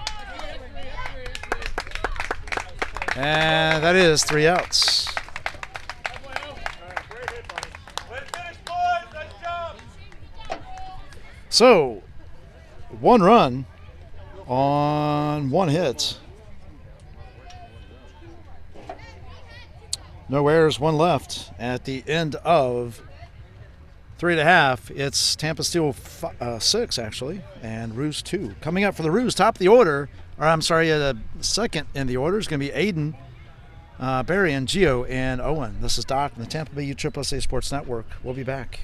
And that is 3 outs. So, 1 run on 1 hit. No errors, 1 left at the end of 3.5. It's Tampa Steel 6, actually, and Roos 2. Coming up for the Roos, top of the order, or I'm sorry, second in the order is going to be Aiden, Barry, and Gio, and Owen. This is Doc from the Tampa Bay USSSA Sports Network. We'll be back.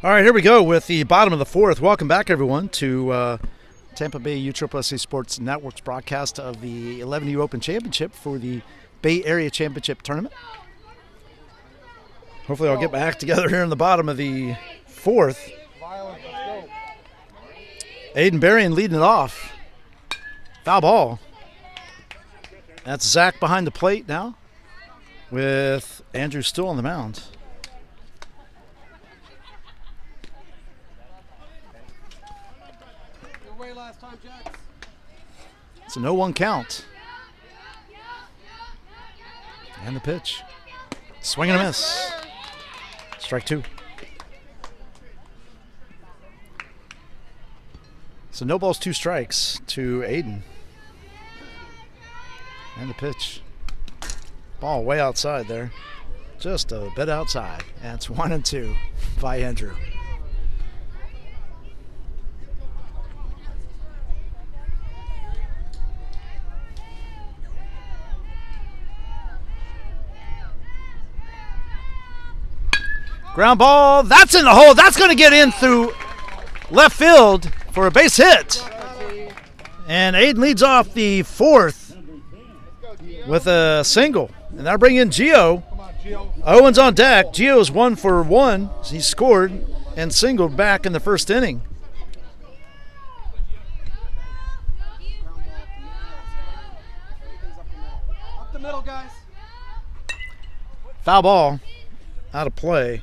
All right, here we go with the bottom of the 4th. Welcome back, everyone, to Tampa Bay USSSA Sports Network's broadcast of the 11U Open Championship for the Bay Area Championship Tournament. Hopefully I'll get back together here in the bottom of the 4th. Aiden Berrien leading it off. Foul ball. That's Zach behind the plate now with Andrew still on the mound. It's a 0-1 count. And the pitch. Swing and a miss. Strike 2. So no balls, 2 strikes to Aiden. And the pitch. Ball way outside there. Just a bit outside. And it's 1-2 by Andrew. Ground ball, that's in the hole. That's going to get in through left field for a base hit. And Aiden leads off the fourth with a single. And now bring in Gio. Owen's on deck. Gio's 1 for 1. He scored and singled back in the first inning. Up the middle, guys. Foul ball out of play.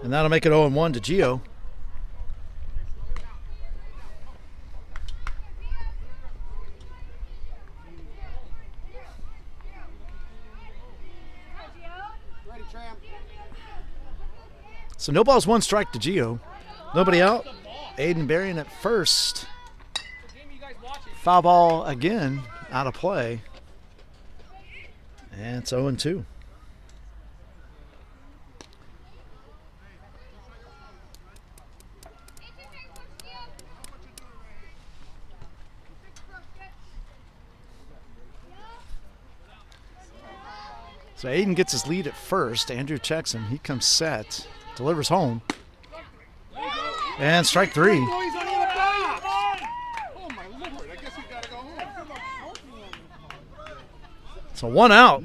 And that'll make it 0-1 to Gio. Ready, Tram. So no balls, 1 strike to Gio. Nobody out. Aiden burying at first. Foul ball again out of play. And it's 0-2. So Aiden gets his lead at first. Andrew checks him. He comes set. Delivers home. And strike 3. Oh, he's on the other box. Oh, my Lord. I guess we got to go home. So 1 out.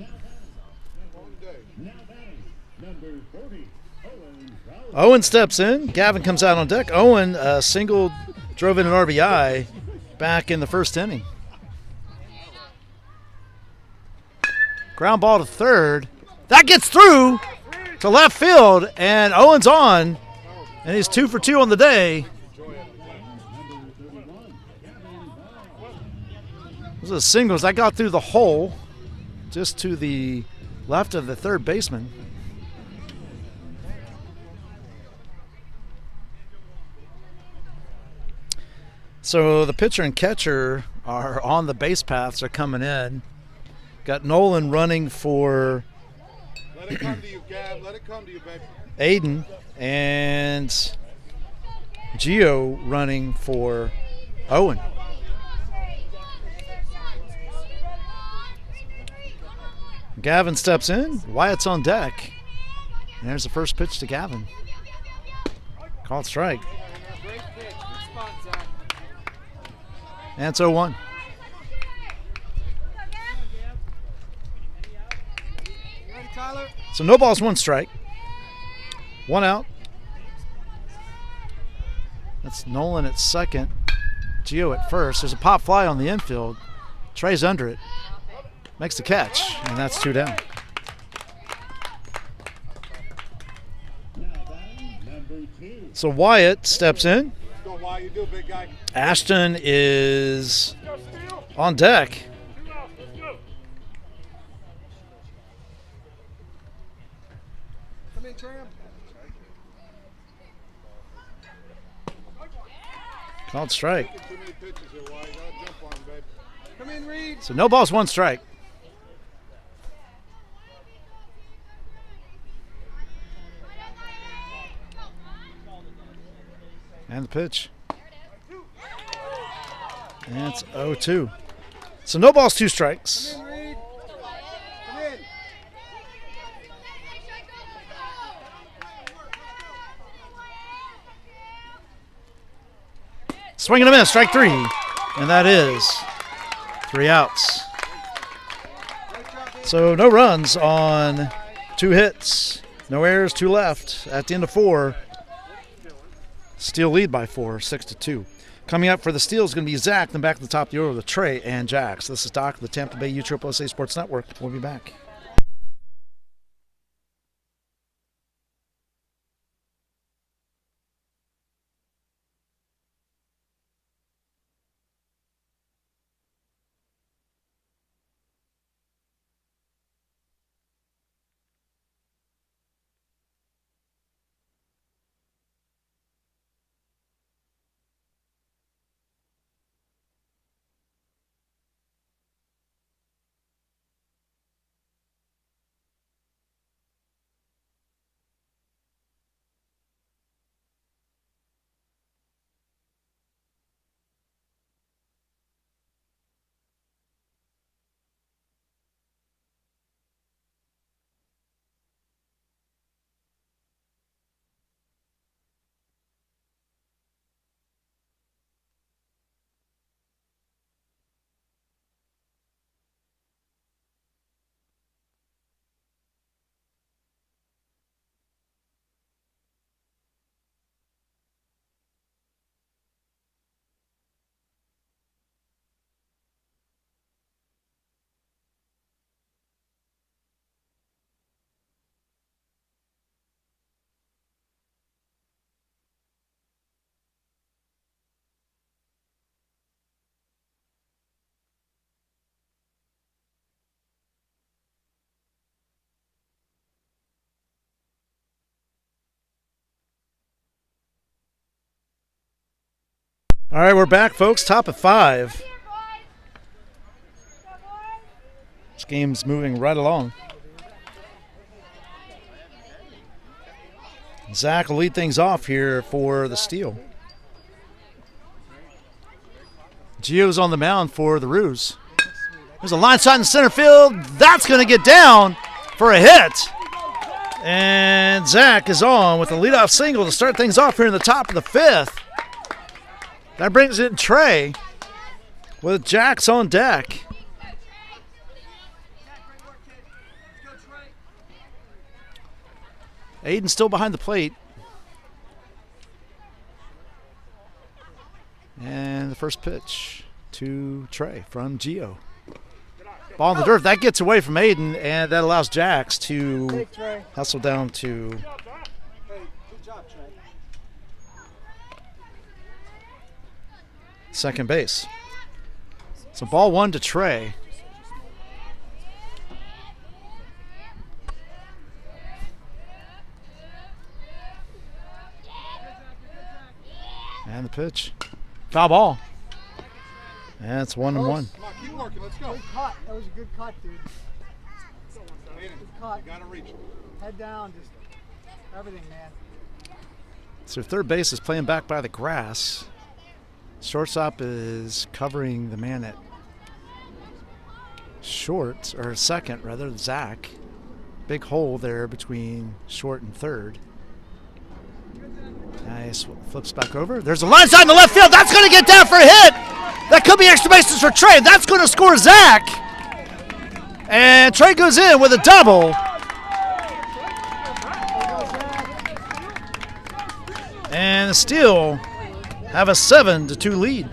Owen steps in. Gavin comes out on deck. Owen singled, drove in an RBI back in the first inning. Ground ball to third. That gets through to left field, and Owen's on, and he's 2 for 2 on the day. Those are singles. That got through the hole just to the left of the third baseman. So the pitcher and catcher are on the base paths. They're coming in. Got Nolan running for Let it come to you, Gab. Let it come to you, baby. Aiden and Gio running for Owen. Gavin steps in. Wyatt's on deck. And there's the first pitch to Gavin. Called strike. Great pitch. Good spot, Zach. And it's 0-1. Ready, Tyler? So no balls, 1 strike. 1 out. That's Nolan at second. Gio at first. There's a pop fly on the infield. Trey's under it. Makes the catch, and that's 2 down. So Wyatt steps in. Go, why you do, big guy. Ashton is on deck. Come in, Tram. Called strike. Too many pitches here, why you gotta jump on him, baby. Come in, Reed. So no balls, 1 strike. And the pitch. And it's 0-2. So no balls, 2 strikes. Come in, Reed. Come in. Swing and a miss, strike 3. And that is 3 outs. So no runs on 2 hits. No errors, 2 left. At the end of 4, Steel lead by 4, 6-2. Coming up for the Steel is going to be Zach. Then back at the top of the order with Trey and Jax. This is Doc of the Tampa Bay USSSA Sports Network. We'll be back. All right, we're back, folks. Top of 5. This game's moving right along. Zach will lead things off here for the steal. Gio's on the mound for the Roos. There's a line shot in the center field. That's going to get down for a hit. And Zach is on with a leadoff single to start things off here in the top of the 5th. That brings in Trey with Jax on deck. Aiden still behind the plate. And the first pitch to Trey from Gio. Ball in the dirt. That gets away from Aiden, and that allows Jax to hustle down to Hey, good job, Trey. second base. So ball 1 to Trey. And the pitch. Foul ball. And it's 1-1. Come on, keep working. Let's go. Good cut. That was a good cut, dude. Good cut. You gotta reach. Head down, just everything, man. So third base is playing back by the grass. Shortstop is covering the man at short, or second rather, Zach. Big hole there between short and third. Nice, flips back over. There's a line shot in the left field. That's going to get down for a hit. That could be extra bases for Trey. That's going to score Zach. And Trey goes in with a double. And still have a 7-2 lead.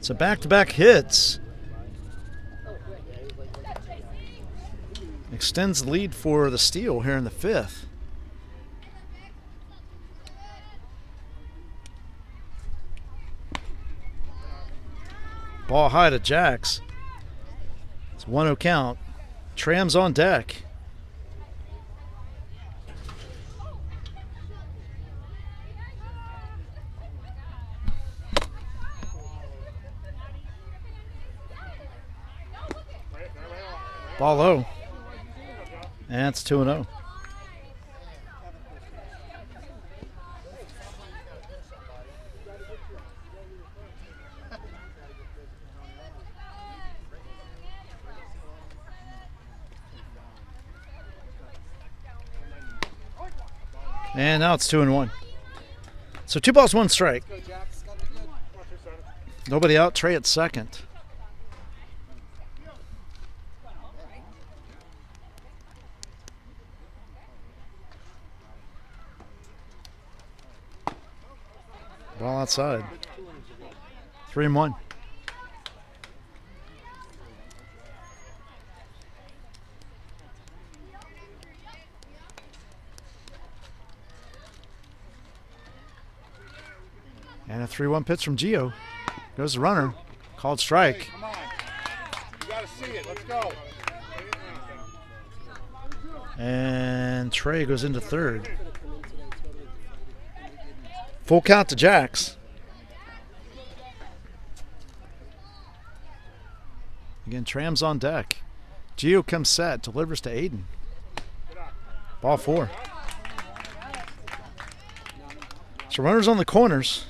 So back-to-back hits. Extends the lead for the steal here in the 5th. Ball high to Jax. It's 1-0 count. Tram's on deck. Ball low. And it's 2-0. And now it's 2-1. So 2 balls, 1 strike. Nobody out. Trey at second. Ball outside. 3-1. And a 3-1 pitch from Gio. Goes the runner. Called strike. Come on. You gotta see it. Let's go. And Trey goes into third. Full count to Jax. Again, Tram's on deck. Gio comes set, delivers to Aiden. Ball 4. So runners on the corners.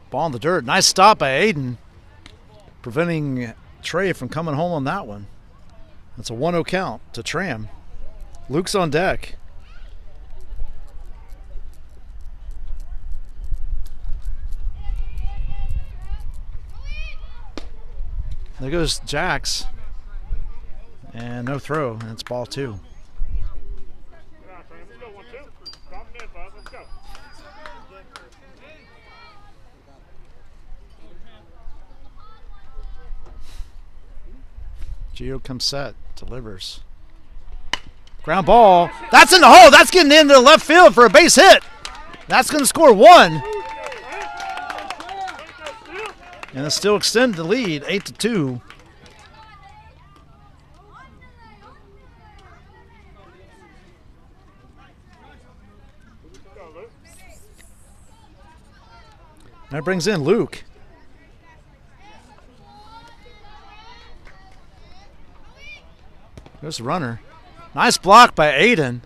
Ball in the dirt. Nice stop by Aiden, preventing Trey from coming home on that one. That's a 1-0 count to Tram. Luke's on deck. There goes Jax. And no throw, and it's ball 2. Gio comes set, delivers. Ground ball. That's in the hole. That's getting into the left field for a base hit. That's going to score 1. And it still extended the lead, 8-2. That brings in Luke. There's the runner. Nice block by Aiden.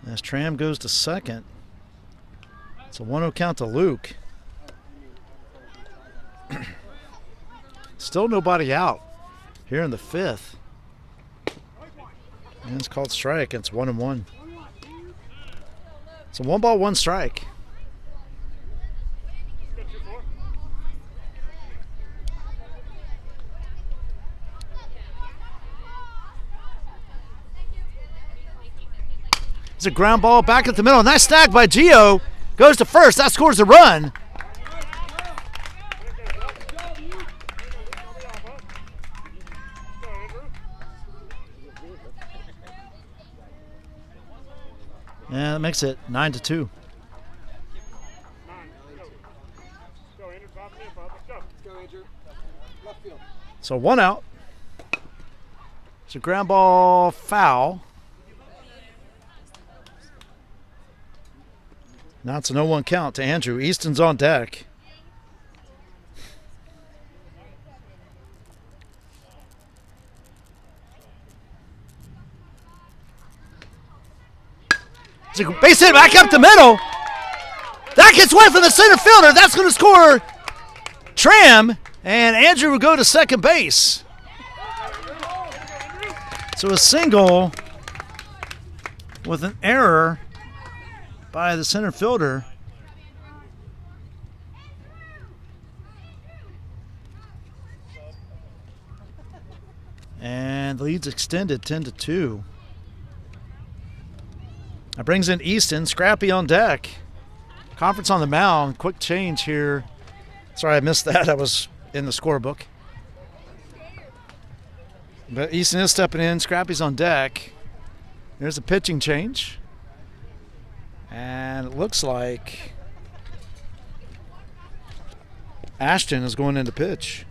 As Tram goes to second. It's a 1-0 count to Luke. Still nobody out here in the 5th. And it's called strike. It's 1-1. It's a 1 ball, 1 strike. It's a ground ball back at the middle. Nice snag by Gio. Goes to first. That scores a run. Yeah, that makes it 9-2. So 1 out. It's a ground ball foul. Now it's an 0-1 count to Andrew. Easton's on deck. It's a base hit back up the middle. That gets away from the center fielder. That's going to score Tram, and Andrew will go to second base. So a single with an error by the center fielder. And the lead's extended 10-2. That brings in Easton. Scrappy on deck. Conference on the mound. Quick change here. Sorry, I missed that. I was in the scorebook. But Easton is stepping in. Scrappy's on deck. There's a pitching change. And it looks like Ashton is going into pitch.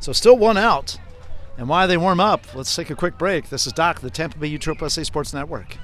So still 1 out. And while they warm up, let's take a quick break. This is Doc, the Tampa Bay USSSA Sports Network.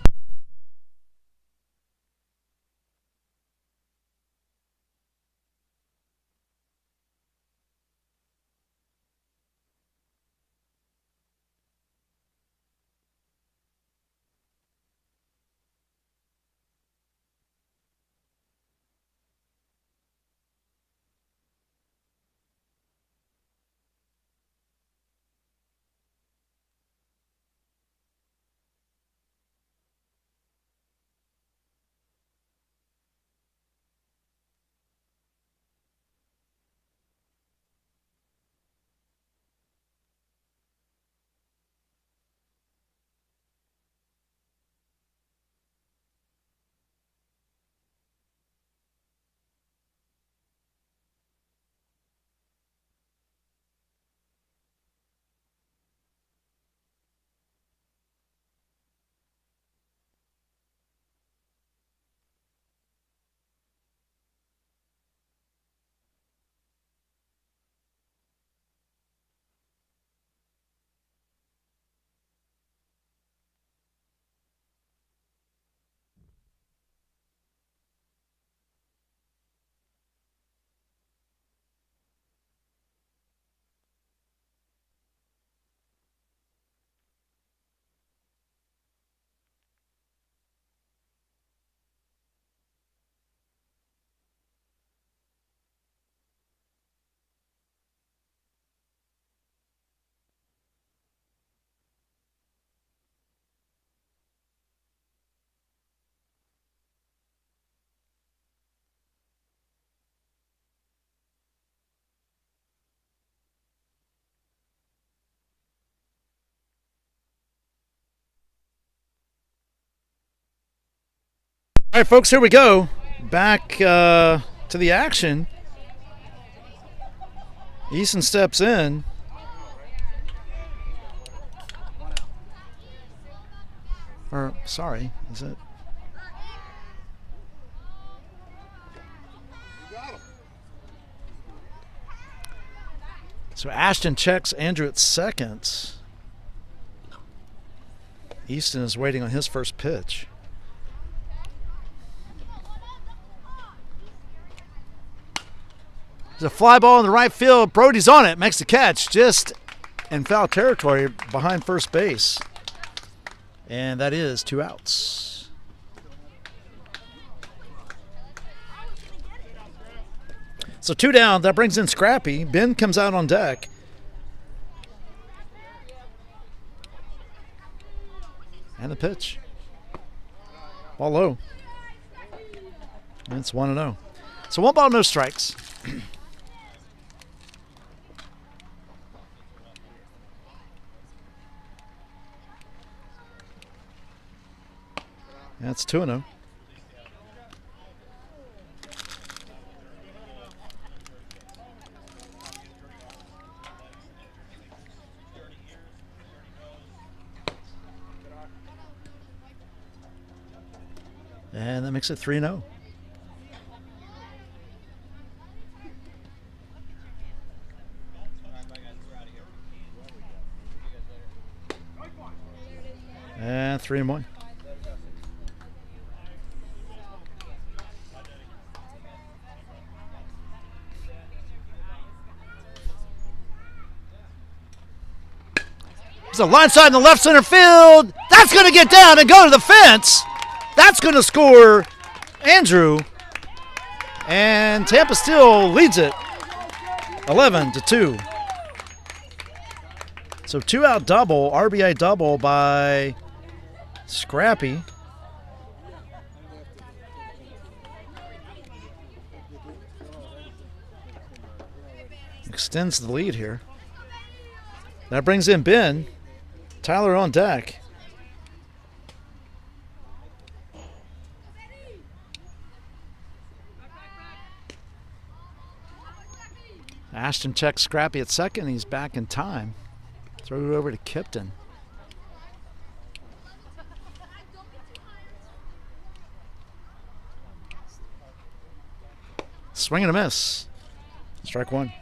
right, folks, here we go. Back to the action. Easton steps in. Or, sorry, is it? So Ashton checks Andrew at second. Easton is waiting on his first pitch. There's a fly ball in the right field. Brody's on it, makes the catch just in foul territory behind first base. And that is 2 outs. So 2 down, that brings in Scrappy. Ben comes out on deck. And the pitch. Ball low. And it's 1-0. So 1 ball, no strikes. That's 2-0. And that makes it 3-0. And 3-1. There's a line side in the left center field. That's going to get down and go to the fence. That's going to score Andrew. And Tampa still leads it 11-2. So 2-out double, RBI double by Scrappy. Extends the lead here. That brings in Ben. Tyler on deck. Ashton checks Scrappy at second. He's back in time. Throw it over to Kipton. Swing and a miss. Strike 1.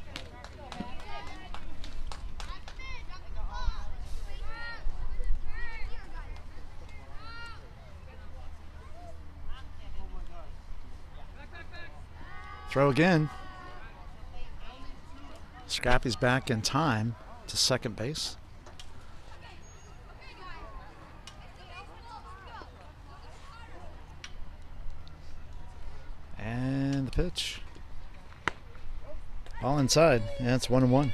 Throw again. Scrappy's back in time to second base. And the pitch. All inside. Yeah, it's 1-1.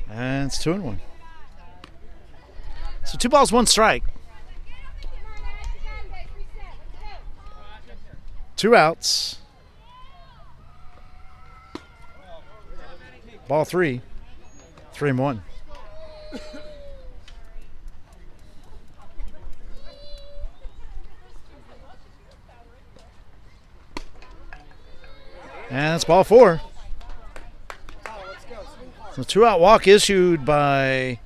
And it's 2-1. So 2 balls, 1 strike. 2 outs. Ball 3. 3-1. And it's ball 4. So 2-out walk issued by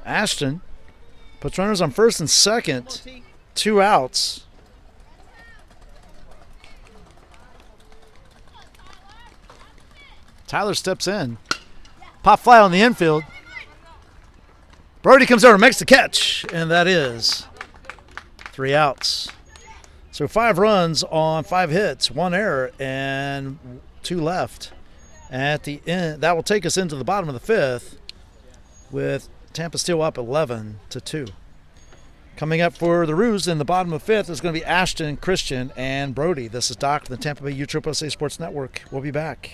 Ashton. Puts runners on first and second. 2 outs. Tyler steps in. Pop fly on the infield. Brody comes over, makes the catch, and that is 3 outs. So 5 runs on 5 hits, 1 error, and 2 left. At the end, that will take us into the bottom of the 5th with Tampa still up 11-2. Coming up for the Roos in the bottom of 5th is going to be Ashton, Christian, and Brody. This is Doc from the Tampa Bay USSSA Sports Network. We'll be back.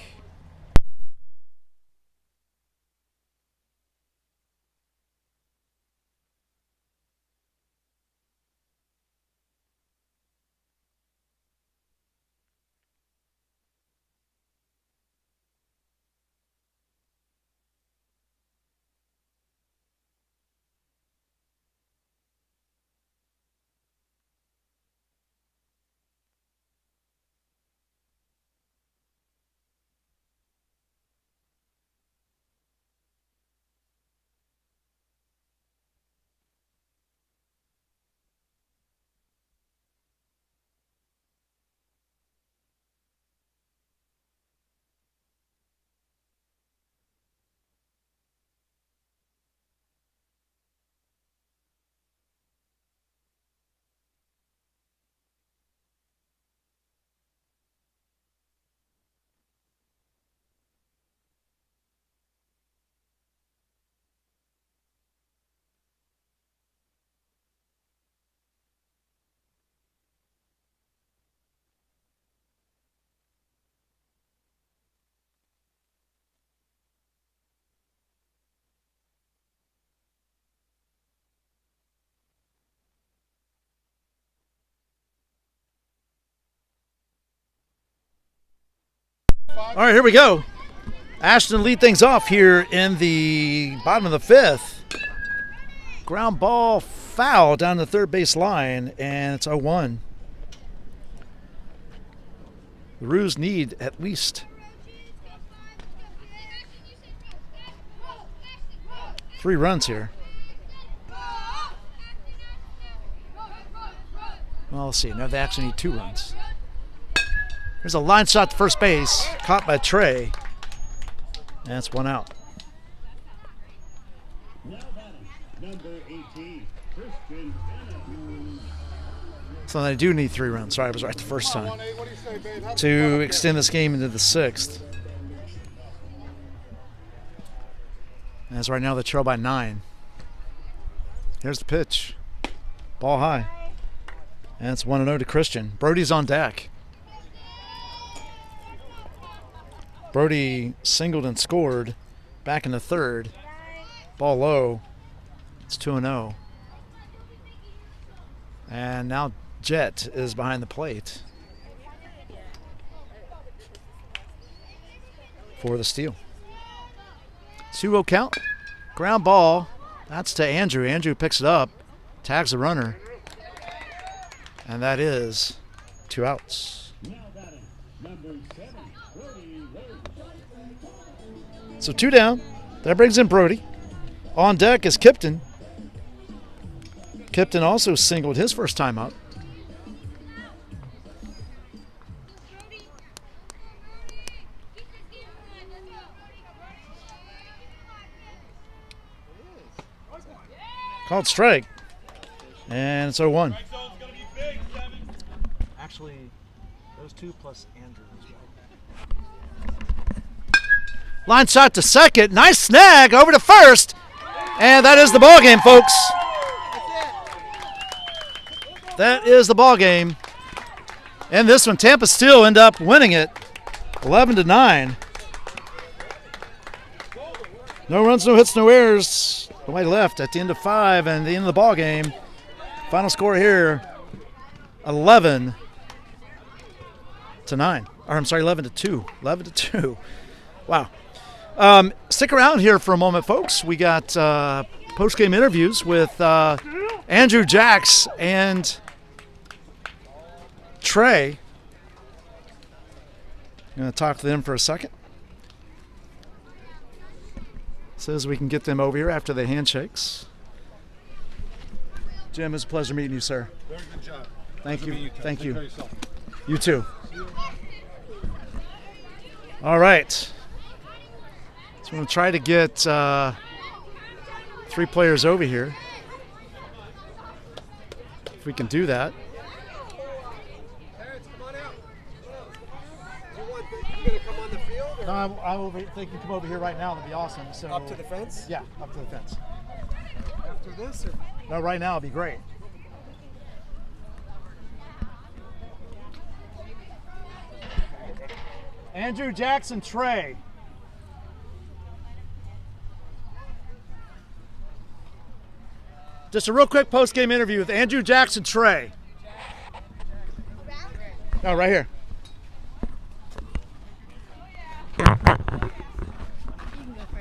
All right, here we go. Ashton lead things off here in the bottom of the 5th. Ground ball foul down the third base line, and it's 0-1. The Roos need at least 3 runs here. Well, let's see. Now they actually need 2 runs. There's a line shot to first base, caught by Trey. And that's 1 out. So they do need 3 runs. Sorry, I was right the first time. To extend this game into the 6th. As right now they trail by 9. Here's the pitch. Ball high. And it's 1-0 to Christian. Brody's on deck. Brody singled and scored back in the 3rd. Ball low. It's 2-0. And now Jet is behind the plate for the steal. 2-0 count. Ground ball. That's to Andrew. Andrew picks it up. Tags the runner. And that is 2 outs. So 2 down. That brings in Brody. On deck is Kipton. Kipton also singled his first time up. Called strike. And it's 0-1. Actually, those 2 plus Andrew as well. Line shot to second. Nice snag over to first. And that is the ball game, folks. That is the ball game. And this one, Tampa still end up winning it 11-9. No runs, no hits, no errors. Nobody left at the end of 5 and the end of the ball game. Final score here, 11-9. Or I'm sorry, 11-2. 11-2. Wow. Stick around here for a moment, folks. We got post-game interviews with Andrew, Jax, and Trey. I'm going to talk to them for a second. Says we can get them over here after the handshakes. Jim, it's a pleasure meeting you, sir. Very good job. Thank you. Thank you. Take care of yourself. You too. All right. So I'm going to try to get 3 players over here. If we can do that. Parents, come on out. You gonna come on the field? No, I'm over. They can come over here right now. That'd be awesome. So Up to the fence? Yeah, up to the fence. After this? Or? No, right now it'd be great. Andrew, Jackson, Trey. Just a real quick post-game interview with Andrew, Jackson, Trey. Oh, right here.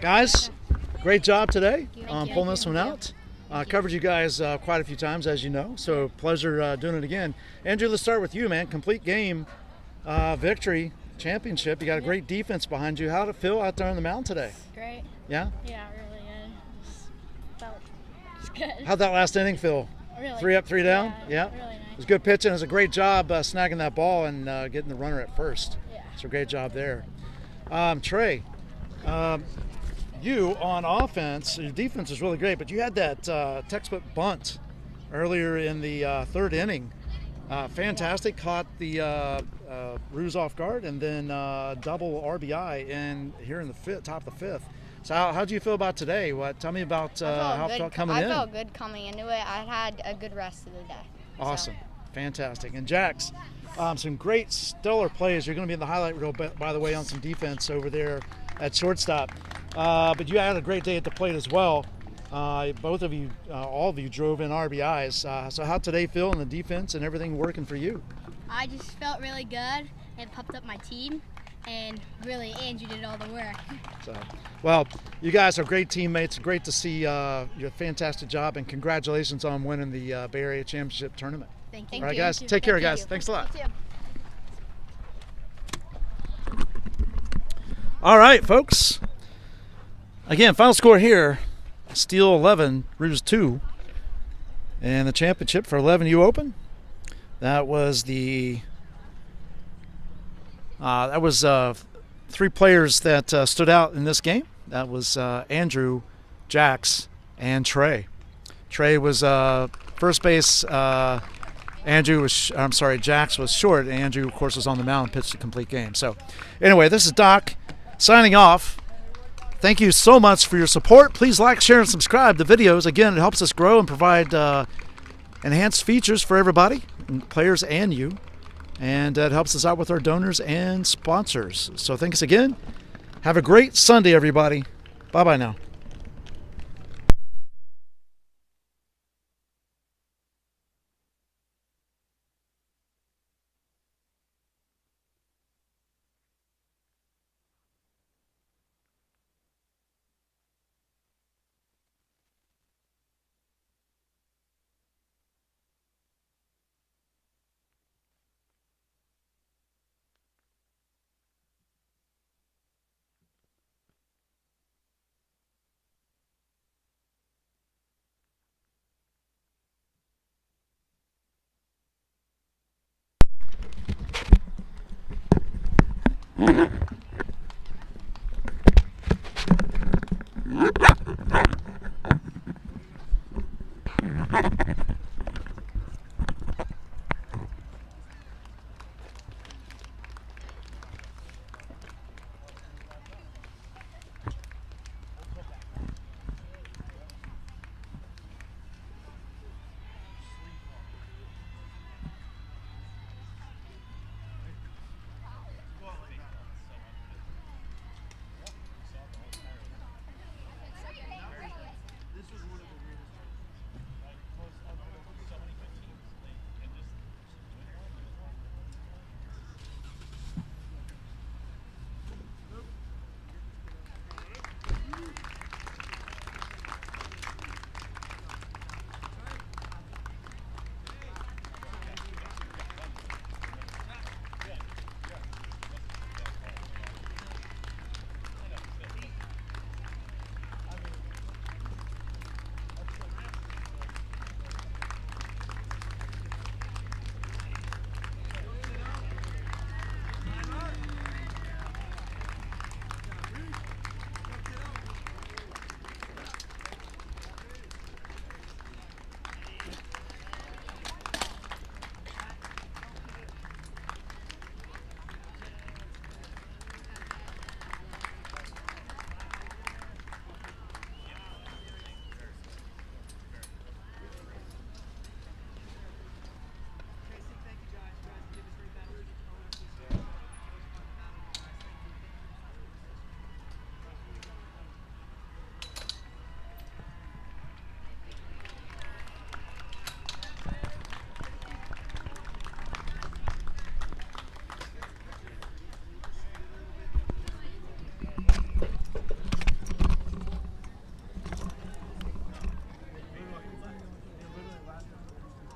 Guys, great job today pulling this one out. Covered you guys quite a few times, as you know, so pleasure doing it again. Andrew, let's start with you, man. Complete game, victory, championship. You got a great defense behind you. How'd it feel out there on the mound today? Great. Yeah? Yeah, really good. Felt good. How'd that last inning feel? Really. 3 up, 3 down? Yeah. Yeah? Really nice. It was good pitching. It was a great job snagging that ball and getting the runner at first. Yeah. So great job there. Trey, you on offense, your defense is really great, but you had that textbook bunt earlier in the 3rd inning. Fantastic. Caught the Roos off guard and then double RBI here in the top of the 5th. So how do you feel about today? Tell me about how it felt coming in. I felt good coming into it. I had a good rest of the day. Awesome. Fantastic. And Jax, some great stellar plays. You're going to be in the highlight reel, by the way, on some defense over there at shortstop. But you had a great day at the plate as well. Both of you, all of you drove in RBIs. So how'd today feel in the defense and everything working for you? I just felt really good. It pumped up my team. And really, Andrew did all the work. So, well, you guys are great teammates. Great to see your fantastic job, and congratulations on winning the Bay Area Championship tournament. Thank you. All right, guys. Take care, guys. Thanks a lot. All right, folks. Again, final score here: Steel 11, Roos 2, and the championship for 11U Open. That was the three players that stood out in this game. That was Andrew, Jax, and Trey. Trey was first base. Jax was short. And Andrew, of course, was on the mound and pitched a complete game. So, anyway, this is Doc signing off. Thank you so much for your support. Please like, share, and subscribe to videos. Again, it helps us grow and provide enhanced features for everybody, players and you. And it helps us out with our donors and sponsors. So thanks again. Have a great Sunday, everybody. Bye-bye now.